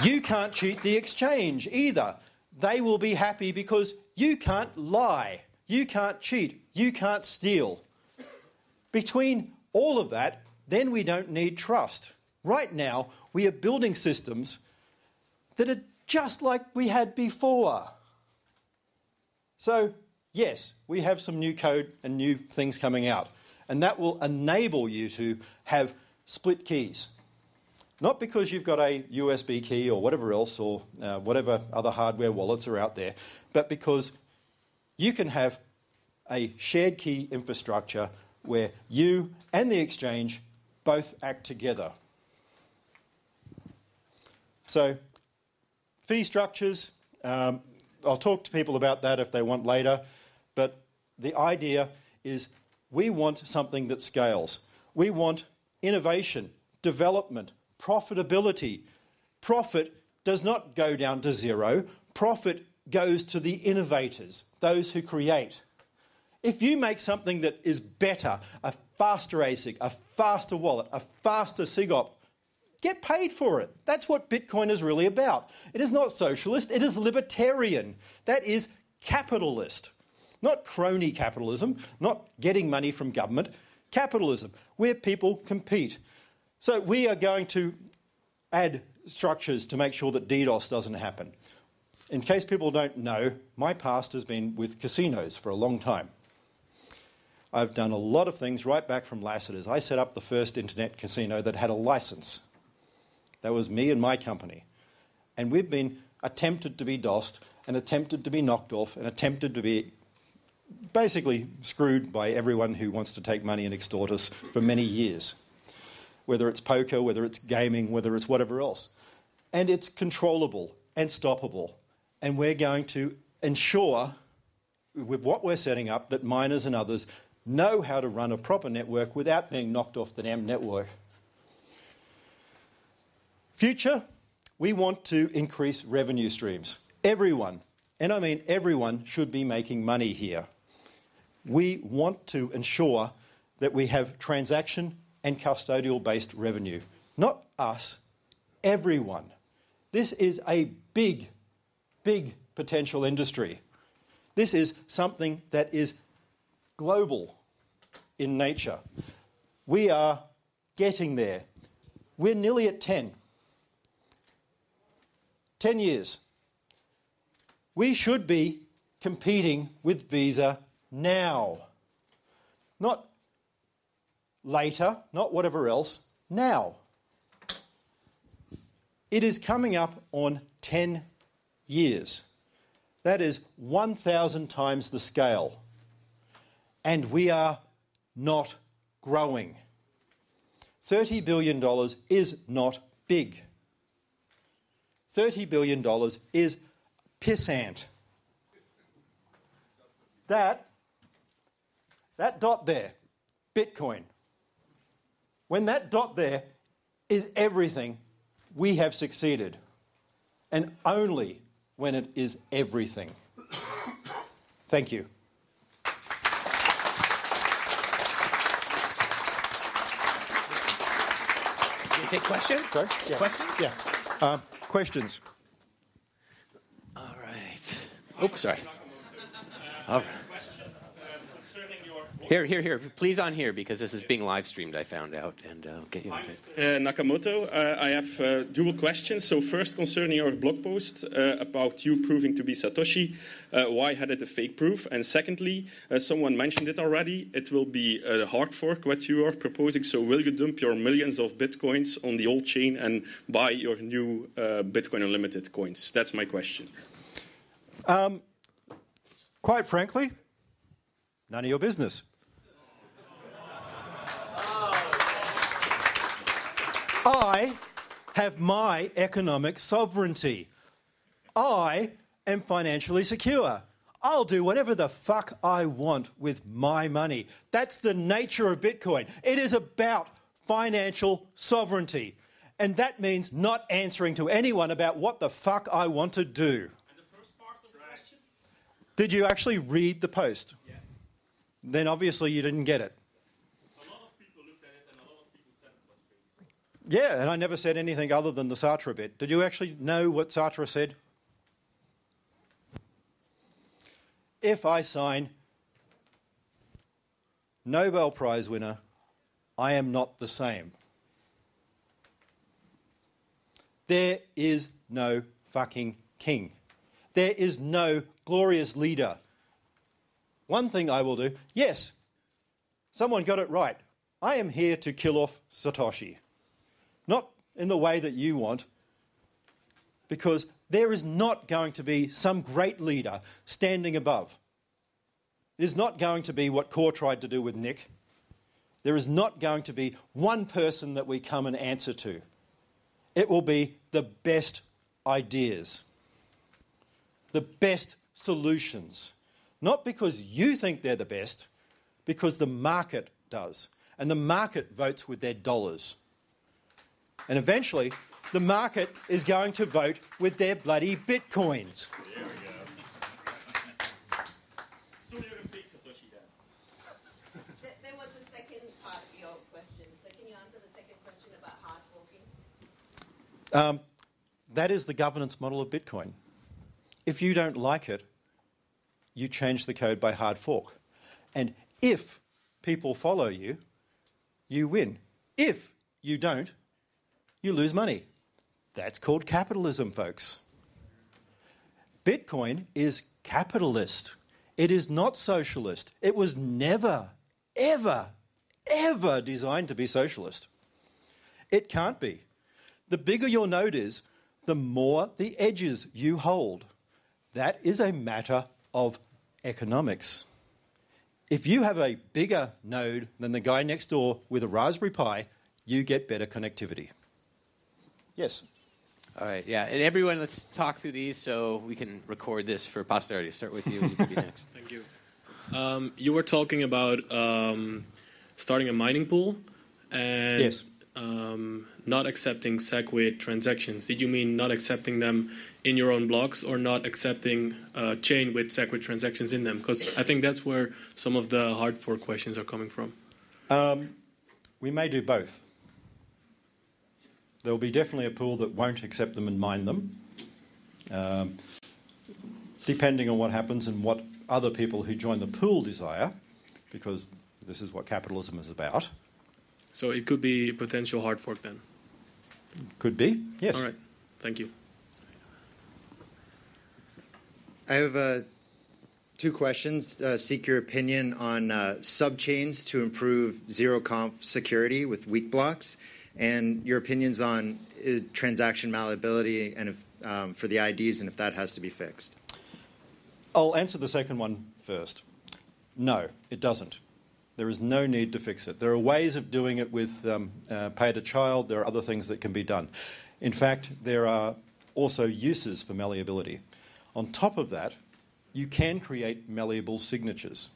You can't cheat the exchange either. They will be happy because you can't lie, you can't cheat, you can't steal. Between all of that, then we don't need trust. Right now, we are building systems that are just like we had before. So, yes, we have some new code and new things coming out, and that will enable you to have split keys. Not because you've got a USB key or whatever else or whatever other hardware wallets are out there, but because you can have a shared key infrastructure where you and the exchange both act together. So, fee structures, I'll talk to people about that if they want later, but the idea is we want something that scales. We want innovation, development, profitability. Profit does not go down to zero. Profit goes to the innovators, those who create. If you make something that is better, a faster ASIC, a faster wallet, a faster SIGOP, get paid for it. That's what Bitcoin is really about. It is not socialist, it is libertarian. That is capitalist. Not crony capitalism, not getting money from government. Capitalism, where people compete. So we are going to add structures to make sure that DDoS doesn't happen. In case people don't know, my past has been with casinos for a long time. I've done a lot of things right back from Lassiter's. I set up the first internet casino that had a license. That was me and my company. And we've been attempted to be DOSed and attempted to be knocked off and attempted to be basically screwed by everyone who wants to take money and extort us for many years. Whether it's poker, whether it's gaming, whether it's whatever else. And it's controllable and stoppable. And we're going to ensure, with what we're setting up, that miners and others know how to run a proper network without being knocked off the damn network. Future, we want to increase revenue streams. Everyone, and I mean everyone, should be making money here. We want to ensure that we have transaction and custodial-based revenue. Not us, everyone. This is a big, big potential industry. This is something that is global in nature. We are getting there. We're nearly at 10. 10 years. We should be competing with Visa now. Not later, not whatever else, now. It is coming up on 10 years. That is 1,000 times the scale. And we are not growing. $30 billion is not big. $30 billion is pissant. That dot there, Bitcoin, when that dot there is everything, we have succeeded. And only when it is everything. Thank you. You take questions? Sorry? Yeah. Questions? Yeah. Questions? All right. Oops, sorry. All right. Here. Please on here, because this is being live streamed, I found out. And I'll get you on Nakamoto, I have dual questions. So first, concerning your blog post about you proving to be Satoshi, why had it a fake proof? And secondly, someone mentioned it already, it will be a hard fork what you are proposing. So will you dump your millions of Bitcoins on the old chain and buy your new Bitcoin Unlimited coins? That's my question. Quite frankly, none of your business. I have my economic sovereignty. I am financially secure. I'll do whatever the fuck I want with my money. That's the nature of Bitcoin. It is about financial sovereignty. And that means not answering to anyone about what the fuck I want to do. And the first part of the question? Did you actually read the post? Yes. Then obviously you didn't get it. Yeah, and I never said anything other than the Sartre bit. Did you actually know what Sartre said? If I sign Nobel Prize winner I am not the same. There is no fucking king. There is no glorious leader. One thing I will do, yes, someone got it right. I am here to kill off Satoshi. Not in the way that you want, because there is not going to be some great leader standing above. It is not going to be what Core tried to do with Nick. There is not going to be one person that we come and answer to. It will be the best ideas, the best solutions. Not because you think they're the best, because the market does. And the market votes with their dollars. And eventually, the market is going to vote with their bloody bitcoins. There we go. So you're a fake Satoshi then? There was a second part of your question. So can you answer the second question about hard forking? That is the governance model of Bitcoin. If you don't like it, you change the code by hard fork. And if people follow you, you win. If you don't, you lose money. That's called capitalism, folks. Bitcoin is capitalist. It is not socialist. It was never, ever, ever designed to be socialist. It can't be. The bigger your node is, the more the edges you hold. That is a matter of economics. If you have a bigger node than the guy next door with a Raspberry Pi, you get better connectivity. Yes? All right, yeah. And everyone, let's talk through these so we can record this for posterity. Start with you. You can be next. Thank you. You were talking about starting a mining pool and Yes. Not accepting SegWit transactions. Did you mean not accepting them in your own blocks or not accepting a chain with SegWit transactions in them? Because I think that's where some of the hard fork questions are coming from. We may do both. There will be definitely a pool that won't accept them and mine them, depending on what happens and what other people who join the pool desire, because this is what capitalism is about. So it could be a potential hard fork then? Could be, yes. All right, thank you. I have two questions. Seek your opinion on subchains to improve zero-conf security with weak blocks, and your opinions on transaction malleability and if, for the IDs and if that has to be fixed. I'll answer the second one first. No, it doesn't. There is no need to fix it. There are ways of doing it with pay to child. There are other things that can be done. In fact, there are also uses for malleability. On top of that, you can create malleable signatures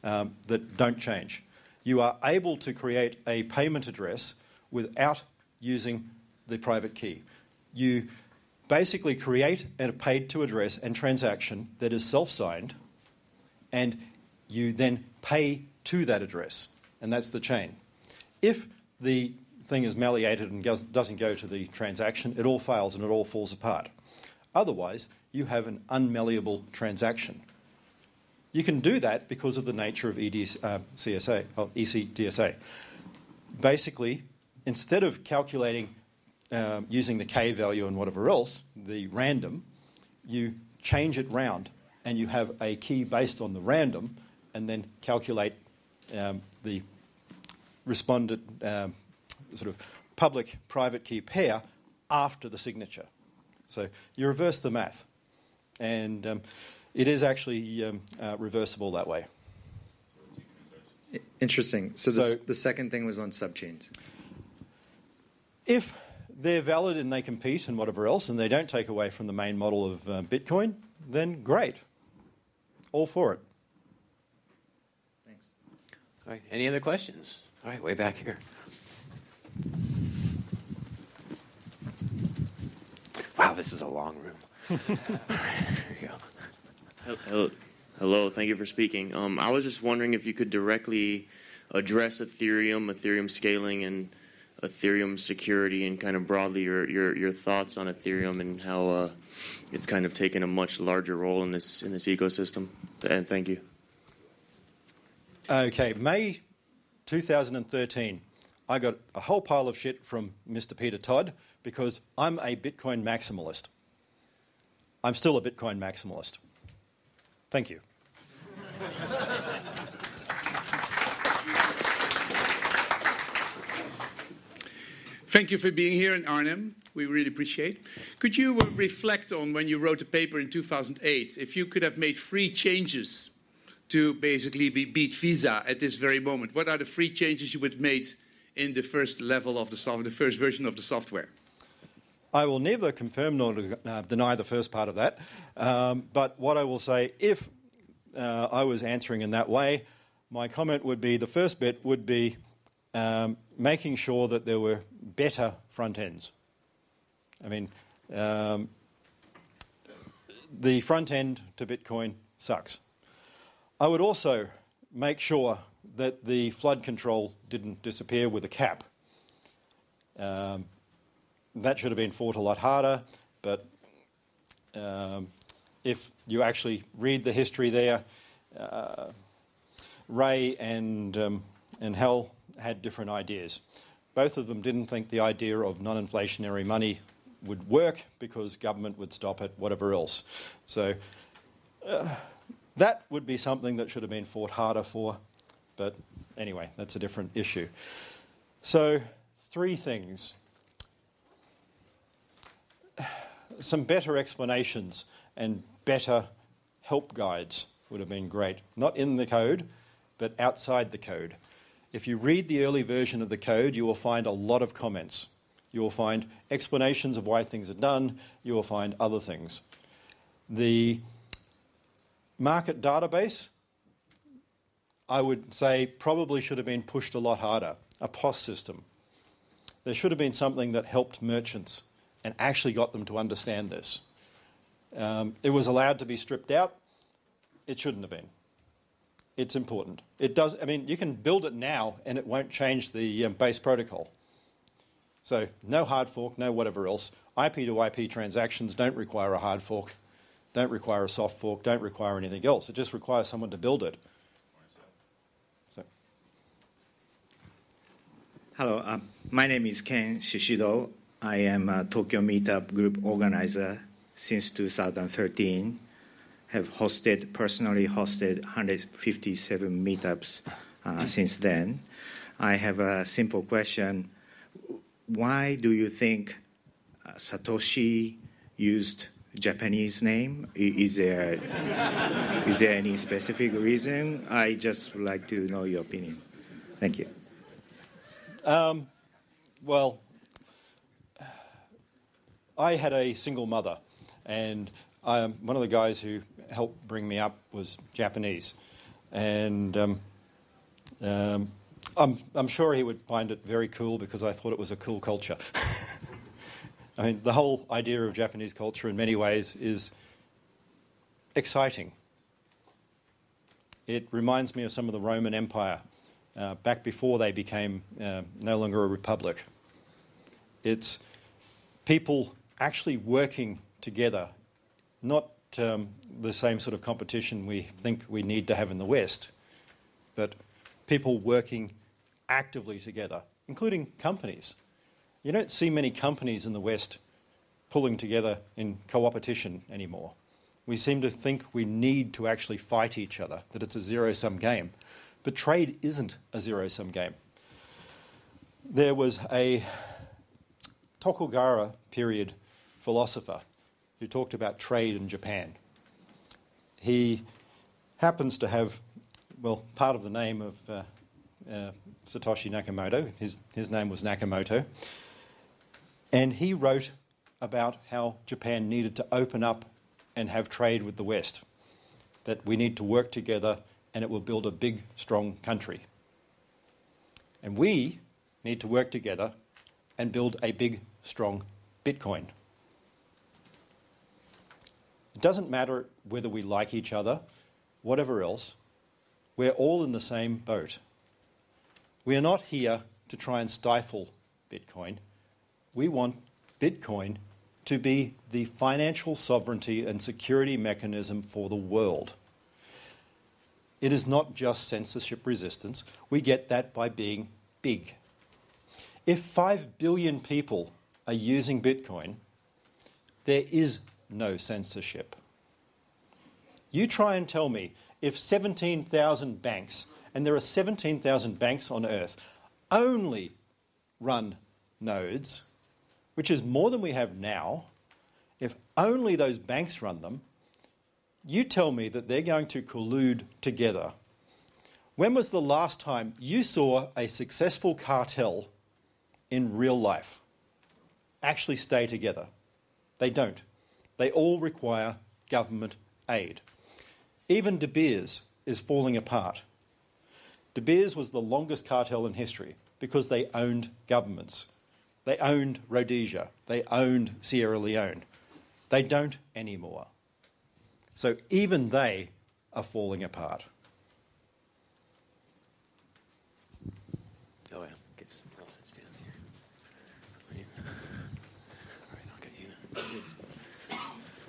that don't change. You are able to create a payment address without using the private key. You basically create a paid-to address and transaction that is self-signed, and you then pay to that address, and that's the chain. If the thing is malleated and doesn't go to the transaction, it all fails and it all falls apart. Otherwise, you have an unmalleable transaction. You can do that because of the nature of ECDSA. Basically, instead of calculating using the K value and whatever else, the random, you change it round and you have a key based on the random and then calculate the respondent sort of public-private key pair after the signature. So you reverse the math, and it is actually reversible that way. Interesting. So the second thing was on subchains. If they're valid and they compete and whatever else, and they don't take away from the main model of Bitcoin, then great. All for it. Thanks. All right, any other questions? All right, way back here. Wow, this is a long room. All right, here you go. Hello, thank you for speaking. I was just wondering if you could directly address Ethereum scaling, and Ethereum security, and kind of broadly your thoughts on Ethereum and how it's kind of taken a much larger role in this ecosystem. And thank you. Okay, May 2013, I got a whole pile of shit from Mr. Peter Todd because I'm a Bitcoin maximalist. I'm still a Bitcoin maximalist. Thank you. Thank you for being here in Arnhem. We really appreciate. Could you reflect on when you wrote a paper in 2008, if you could have made 3 changes to basically beat Visa at this very moment? What are the 3 changes you would have made in the first level of the software, the first version of the software? I will neither confirm nor deny the first part of that. But what I will say, if I was answering in that way, my comment would be, the first bit would be making sure that there were better front ends. I mean, the front end to Bitcoin sucks. I would also make sure that the flood control didn't disappear with a cap. That should have been fought a lot harder, but if you actually read the history there, Ray and Hell had different ideas. Both of them didn't think the idea of non-inflationary money would work because government would stop it, whatever else. So that would be something that should have been fought harder for. But anyway, that's a different issue. So 3 things. Some better explanations and better help guides would have been great. Not in the code, but outside the code. If you read the early version of the code, you will find a lot of comments. You will find explanations of why things are done. You will find other things. The market database, I would say, probably should have been pushed a lot harder. A POS system. There should have been something that helped merchants and actually got them to understand this. It was allowed to be stripped out. It shouldn't have been. It's important. It does. I mean, you can build it now and it won't change the base protocol. So no hard fork, no whatever else. IP to IP transactions don't require a hard fork, don't require a soft fork, don't require anything else. It just requires someone to build it. So. Hello, my name is Ken Shishido. I am a Tokyo Meetup Group organizer since 2013. Have personally hosted 157 meetups since then. I have a simple question. Why do you think Satoshi used Japanese name? Is there any specific reason? I just would like to know your opinion. Thank you. Well, I had a single mother, and one of the guys who helped bring me up was Japanese, and I'm sure he would find it very cool because I thought it was a cool culture. I mean, the whole idea of Japanese culture in many ways is exciting. It reminds me of some of the Roman Empire back before they became no longer a republic. It's people actually working together, not the same sort of competition we think we need to have in the West, but people working actively together, including companies. You don't see many companies in the West pulling together in co-opetition anymore. We seem to think we need to actually fight each other, that it's a zero-sum game. But trade isn't a zero-sum game. There was a Tokugawa period philosopher who talked about trade in Japan. He happens to have, well, part of the name of Satoshi Nakamoto. His name was Nakamoto. And he wrote about how Japan needed to open up and have trade with the West, that we need to work together and it will build a big, strong country. And we need to work together and build a big, strong Bitcoin. It doesn't matter whether we like each other, whatever else, we're all in the same boat. We are not here to try and stifle Bitcoin. We want Bitcoin to be the financial sovereignty and security mechanism for the world. It is not just censorship resistance. We get that by being big. If 5 billion people are using Bitcoin, there is no censorship. You try and tell me if 17,000 banks, and there are 17,000 banks on Earth, only run nodes, which is more than we have now, if only those banks run them, you tell me that they're going to collude together. When was the last time you saw a successful cartel in real life actually stay together? They don't. They all require government aid. Even De Beers is falling apart. De Beers was the longest cartel in history because they owned governments. They owned Rhodesia. They owned Sierra Leone. They don't anymore. So even they are falling apart. Oh, yeah. Get some else here. All right, I'll get you.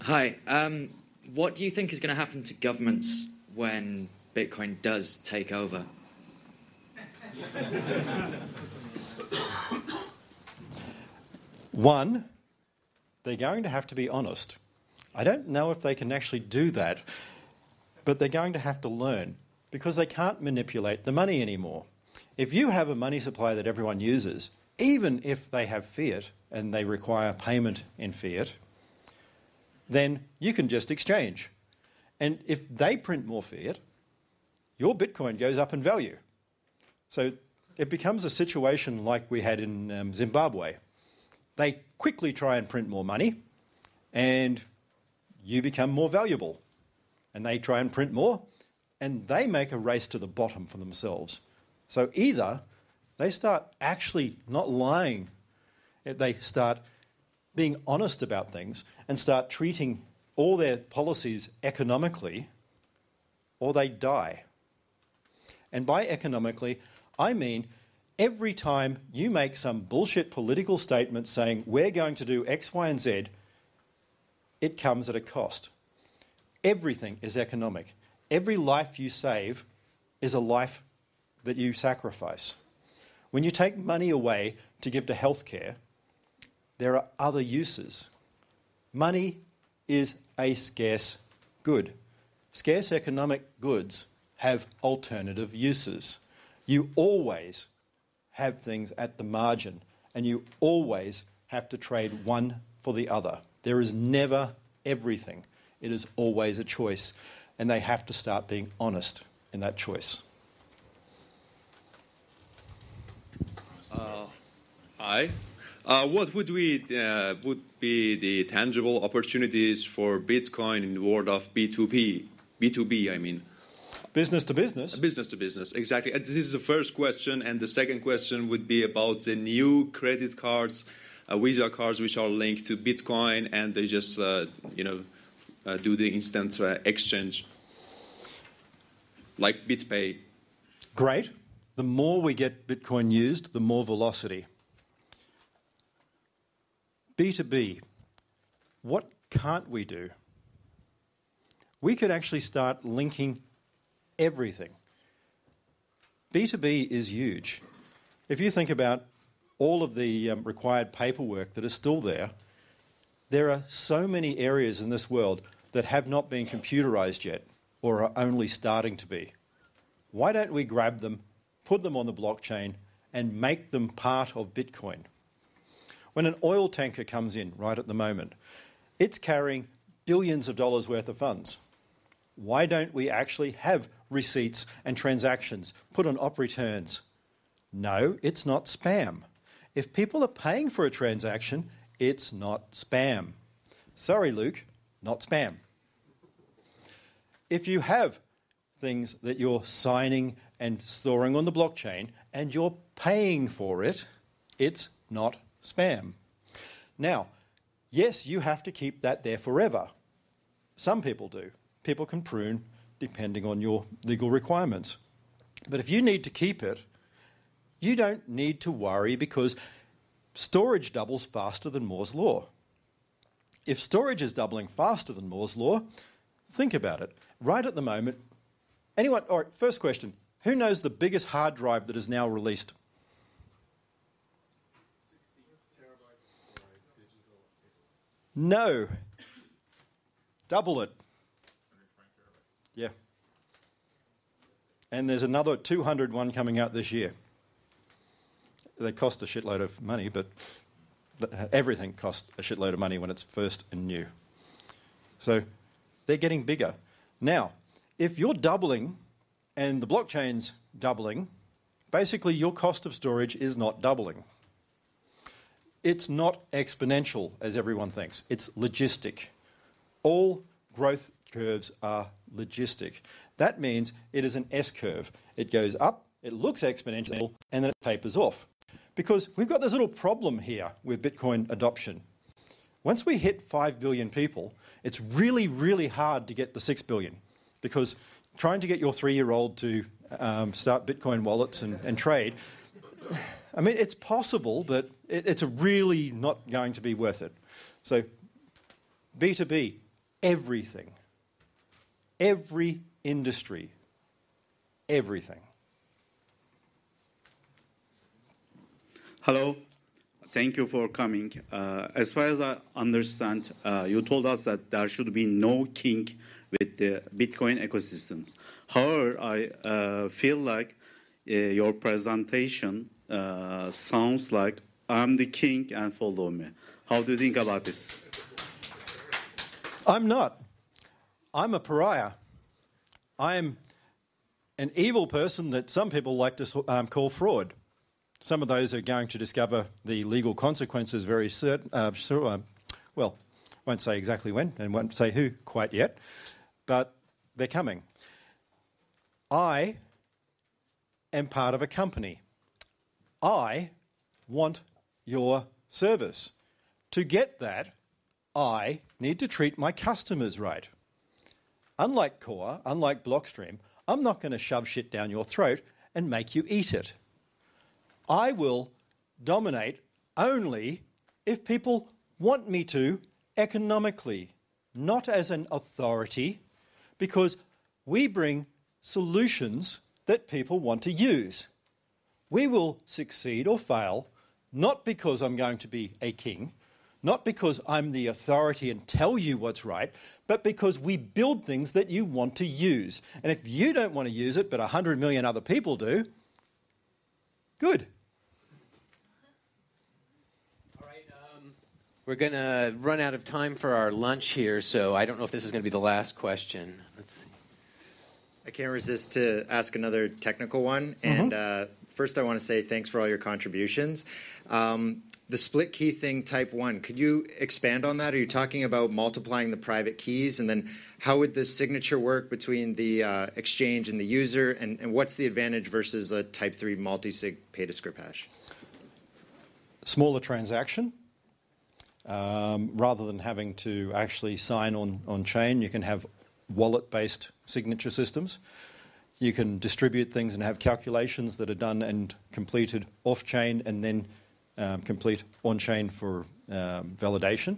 Hi. What do you think is going to happen to governments when Bitcoin does take over? One, they're going to have to be honest. I don't know if they can actually do that, but they're going to have to learn because they can't manipulate the money anymore. If you have a money supply that everyone uses, even if they have fiat and they require payment in fiat, then you can just exchange. And if they print more fiat, your Bitcoin goes up in value. So it becomes a situation like we had in Zimbabwe. They quickly try and print more money, and you become more valuable. And they try and print more, and they make a race to the bottom for themselves. So either they start actually not lying, they start being honest about things and start treating all their policies economically, or they die. And by economically, I mean every time you make some bullshit political statement saying we're going to do X, Y, and Z, it comes at a cost. Everything is economic. Every life you save is a life that you sacrifice. When you take money away to give to healthcare, there are other uses. Money is a scarce good. Scarce economic goods have alternative uses. You always have things at the margin, and you always have to trade one for the other. There is never everything. It is always a choice, and they have to start being honest in that choice. Hi. What would be the tangible opportunities for Bitcoin in the world of B2B? B2B, I mean. Business to business? Business to business, exactly. And this is the first question. And the second question would be about the new credit cards, Visa cards, which are linked to Bitcoin, and they just, do the instant exchange, like BitPay. Great. The more we get Bitcoin used, the more velocity. B2B, what can't we do? We could actually start linking everything. B2B is huge. If you think about all of the required paperwork that is still there, there are so many areas in this world that have not been computerized yet or are only starting to be. Why don't we grab them, put them on the blockchain, and make them part of Bitcoin? When an oil tanker comes in right at the moment, it's carrying billions of dollars worth of funds. Why don't we actually have receipts and transactions put on op returns? No, it's not spam. If people are paying for a transaction, it's not spam. Sorry, Luke, not spam. If you have things that you're signing and storing on the blockchain and you're paying for it, it's not spam. Now, yes, you have to keep that there forever. Some people do. People can prune depending on your legal requirements. But if you need to keep it, you don't need to worry because storage doubles faster than Moore's law. If storage is doubling faster than Moore's law, think about it. Right at the moment, Anyone? All right, first question. Who knows the biggest hard drive that is now released? 60 terabytes digital. No. Double it. Yeah. And there's another 200 one coming out this year. They cost a shitload of money, but everything costs a shitload of money when it's first and new. So they're getting bigger. Now, if you're doubling and the blockchain's doubling, basically your cost of storage is not doubling. It's not exponential, as everyone thinks. It's logistic. All growth curves are logistic. That means it is an S-curve. It goes up, it looks exponential, and then it tapers off. Because we've got this little problem here with Bitcoin adoption. Once we hit 5 billion people, it's really, really hard to get the 6 billion. Because trying to get your 3-year-old to start Bitcoin wallets and trade, I mean, it's possible, but it's really not going to be worth it. So B2B, everything. Every industry. Everything. Hello. Thank you for coming. As far as I understand, you told us that there should be no king with the Bitcoin ecosystems. However, I feel like your presentation sounds like I'm the king and follow me. How do you think about this? I'm not. I'm a pariah. I'm an evil person that some people like to call fraud. Some of those are going to discover the legal consequences very soon. Well, won't say exactly when and won't say who quite yet, but they're coming. I am part of a company. I want your service. To get that, I need to treat my customers right. Unlike Core, unlike Blockstream, I'm not going to shove shit down your throat and make you eat it. I will dominate only if people want me to economically, not as an authority, because we bring solutions that people want to use. We will succeed or fail, not because I'm going to be a king, not because I'm the authority and tell you what's right, but because we build things that you want to use. And if you don't want to use it, but 100 million other people do, good. All right, we're going to run out of time for our lunch here, so I don't know if this is going to be the last question. Let's see. I can't resist to ask another technical one. And first I want to say thanks for all your contributions. The split key thing, type 1, could you expand on that? Are you talking about multiplying the private keys? And then how would the signature work between the exchange and the user? And what's the advantage versus a type 3 multi-sig pay-to-script hash? Smaller transaction. Rather than having to actually sign on chain, you can have wallet-based signature systems. You can distribute things and have calculations that are done and completed off-chain and then complete on-chain for validation.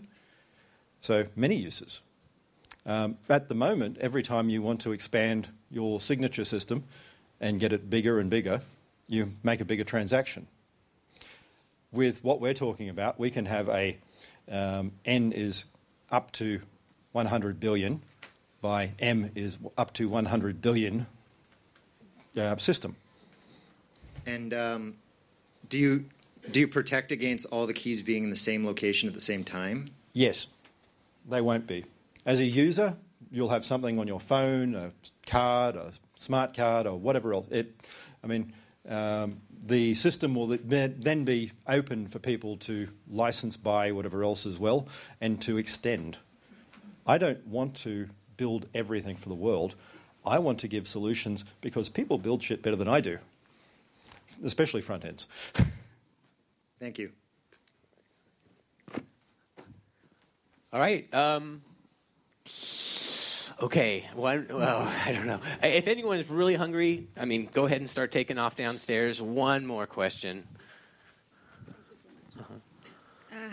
So many uses. At the moment, every time you want to expand your signature system and get it bigger and bigger, you make a bigger transaction. With what we're talking about, we can have a N is up to 100 billion by M is up to 100 billion system. And do you protect against all the keys being in the same location at the same time? Yes, they won't be. As a user, you'll have something on your phone, a card, a smart card, or whatever else. The system will then be open for people to license buy whatever else as well and to extend. I don't want to build everything for the world. I want to give solutions because people build shit better than I do, especially front ends. Thank you. All right. Okay. Well, I don't know. If anyone's really hungry, go ahead and start taking off downstairs. One more question.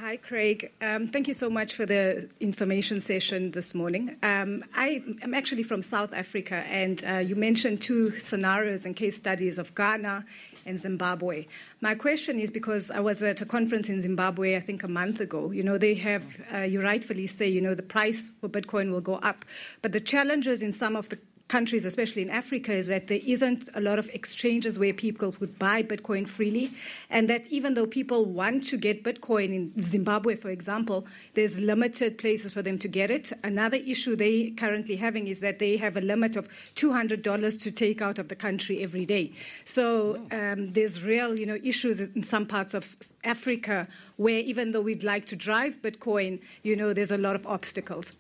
Hi, Craig. Thank you so much for the information session this morning. I am actually from South Africa, and you mentioned two scenarios and case studies of Ghana and Zimbabwe. My question is because I was at a conference in Zimbabwe, I think a month ago. You know, they have, you rightfully say, you know, the price for Bitcoin will go up. But the challenges in some of the countries, especially in Africa, is that there isn't a lot of exchanges where people could buy Bitcoin freely, and that even though people want to get Bitcoin in Zimbabwe, for example, there's limited places for them to get it. Another issue they currently having is that they have a limit of $200 to take out of the country every day. So there's real, you know, issues in some parts of Africa where even though we'd like to drive Bitcoin, you know, there's a lot of obstacles.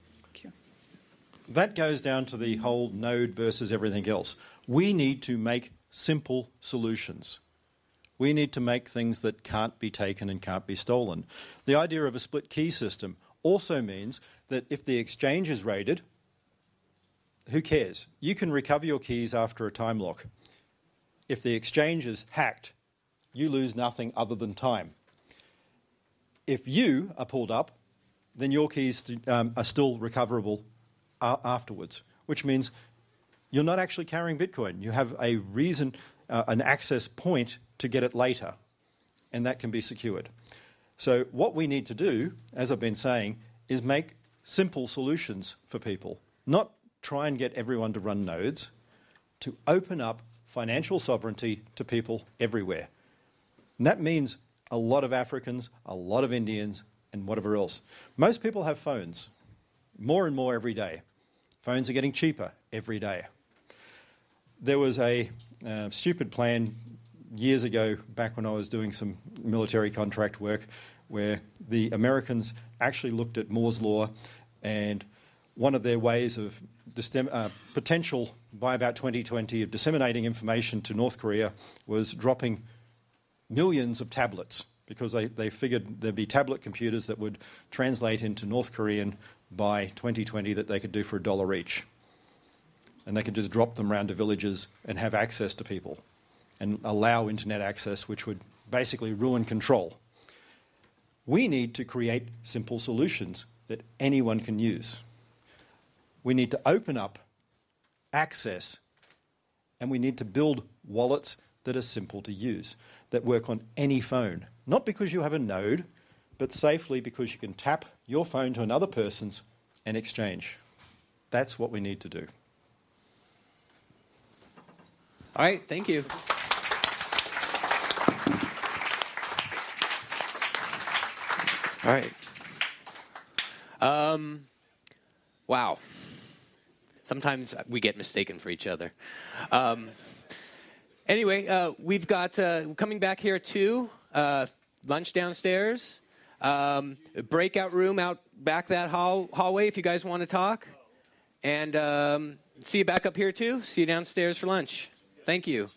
That goes down to the whole node versus everything else. We need to make simple solutions. We need to make things that can't be taken and can't be stolen. The idea of a split key system also means that if the exchange is raided, who cares? You can recover your keys after a time lock. If the exchange is hacked, you lose nothing other than time. If you are pulled up, then your keys are still recoverable afterwards, which means you're not actually carrying Bitcoin. You have a reason, an access point to get it later, and that can be secured. So what we need to do, as I've been saying, is make simple solutions for people, not try and get everyone to run nodes, to open up financial sovereignty to people everywhere. And that means a lot of Africans, a lot of Indians, and whatever else. Most people have phones, more and more every day. Phones are getting cheaper every day. There was a stupid plan years ago, back when I was doing some military contract work, where the Americans actually looked at Moore's Law, and one of their ways of potential by about 2020 of disseminating information to North Korea was dropping millions of tablets, because they figured there'd be tablet computers that would translate into North Korean by 2020 that they could do for $1 each. And they could just drop them around to villages and have access to people and allow internet access, which would basically ruin control. We need to create simple solutions that anyone can use. We need to open up access, and we need to build wallets that are simple to use, that work on any phone. Not because you have a node, but safely because you can tap your phone to another person's and exchange. That's what we need to do. All right, thank you. All right. Wow. Sometimes we get mistaken for each other. Anyway, we've got, coming back here too, lunch downstairs, breakout room out back that hallway if you guys want to talk. And see you back up here too. See you downstairs for lunch. Thank you.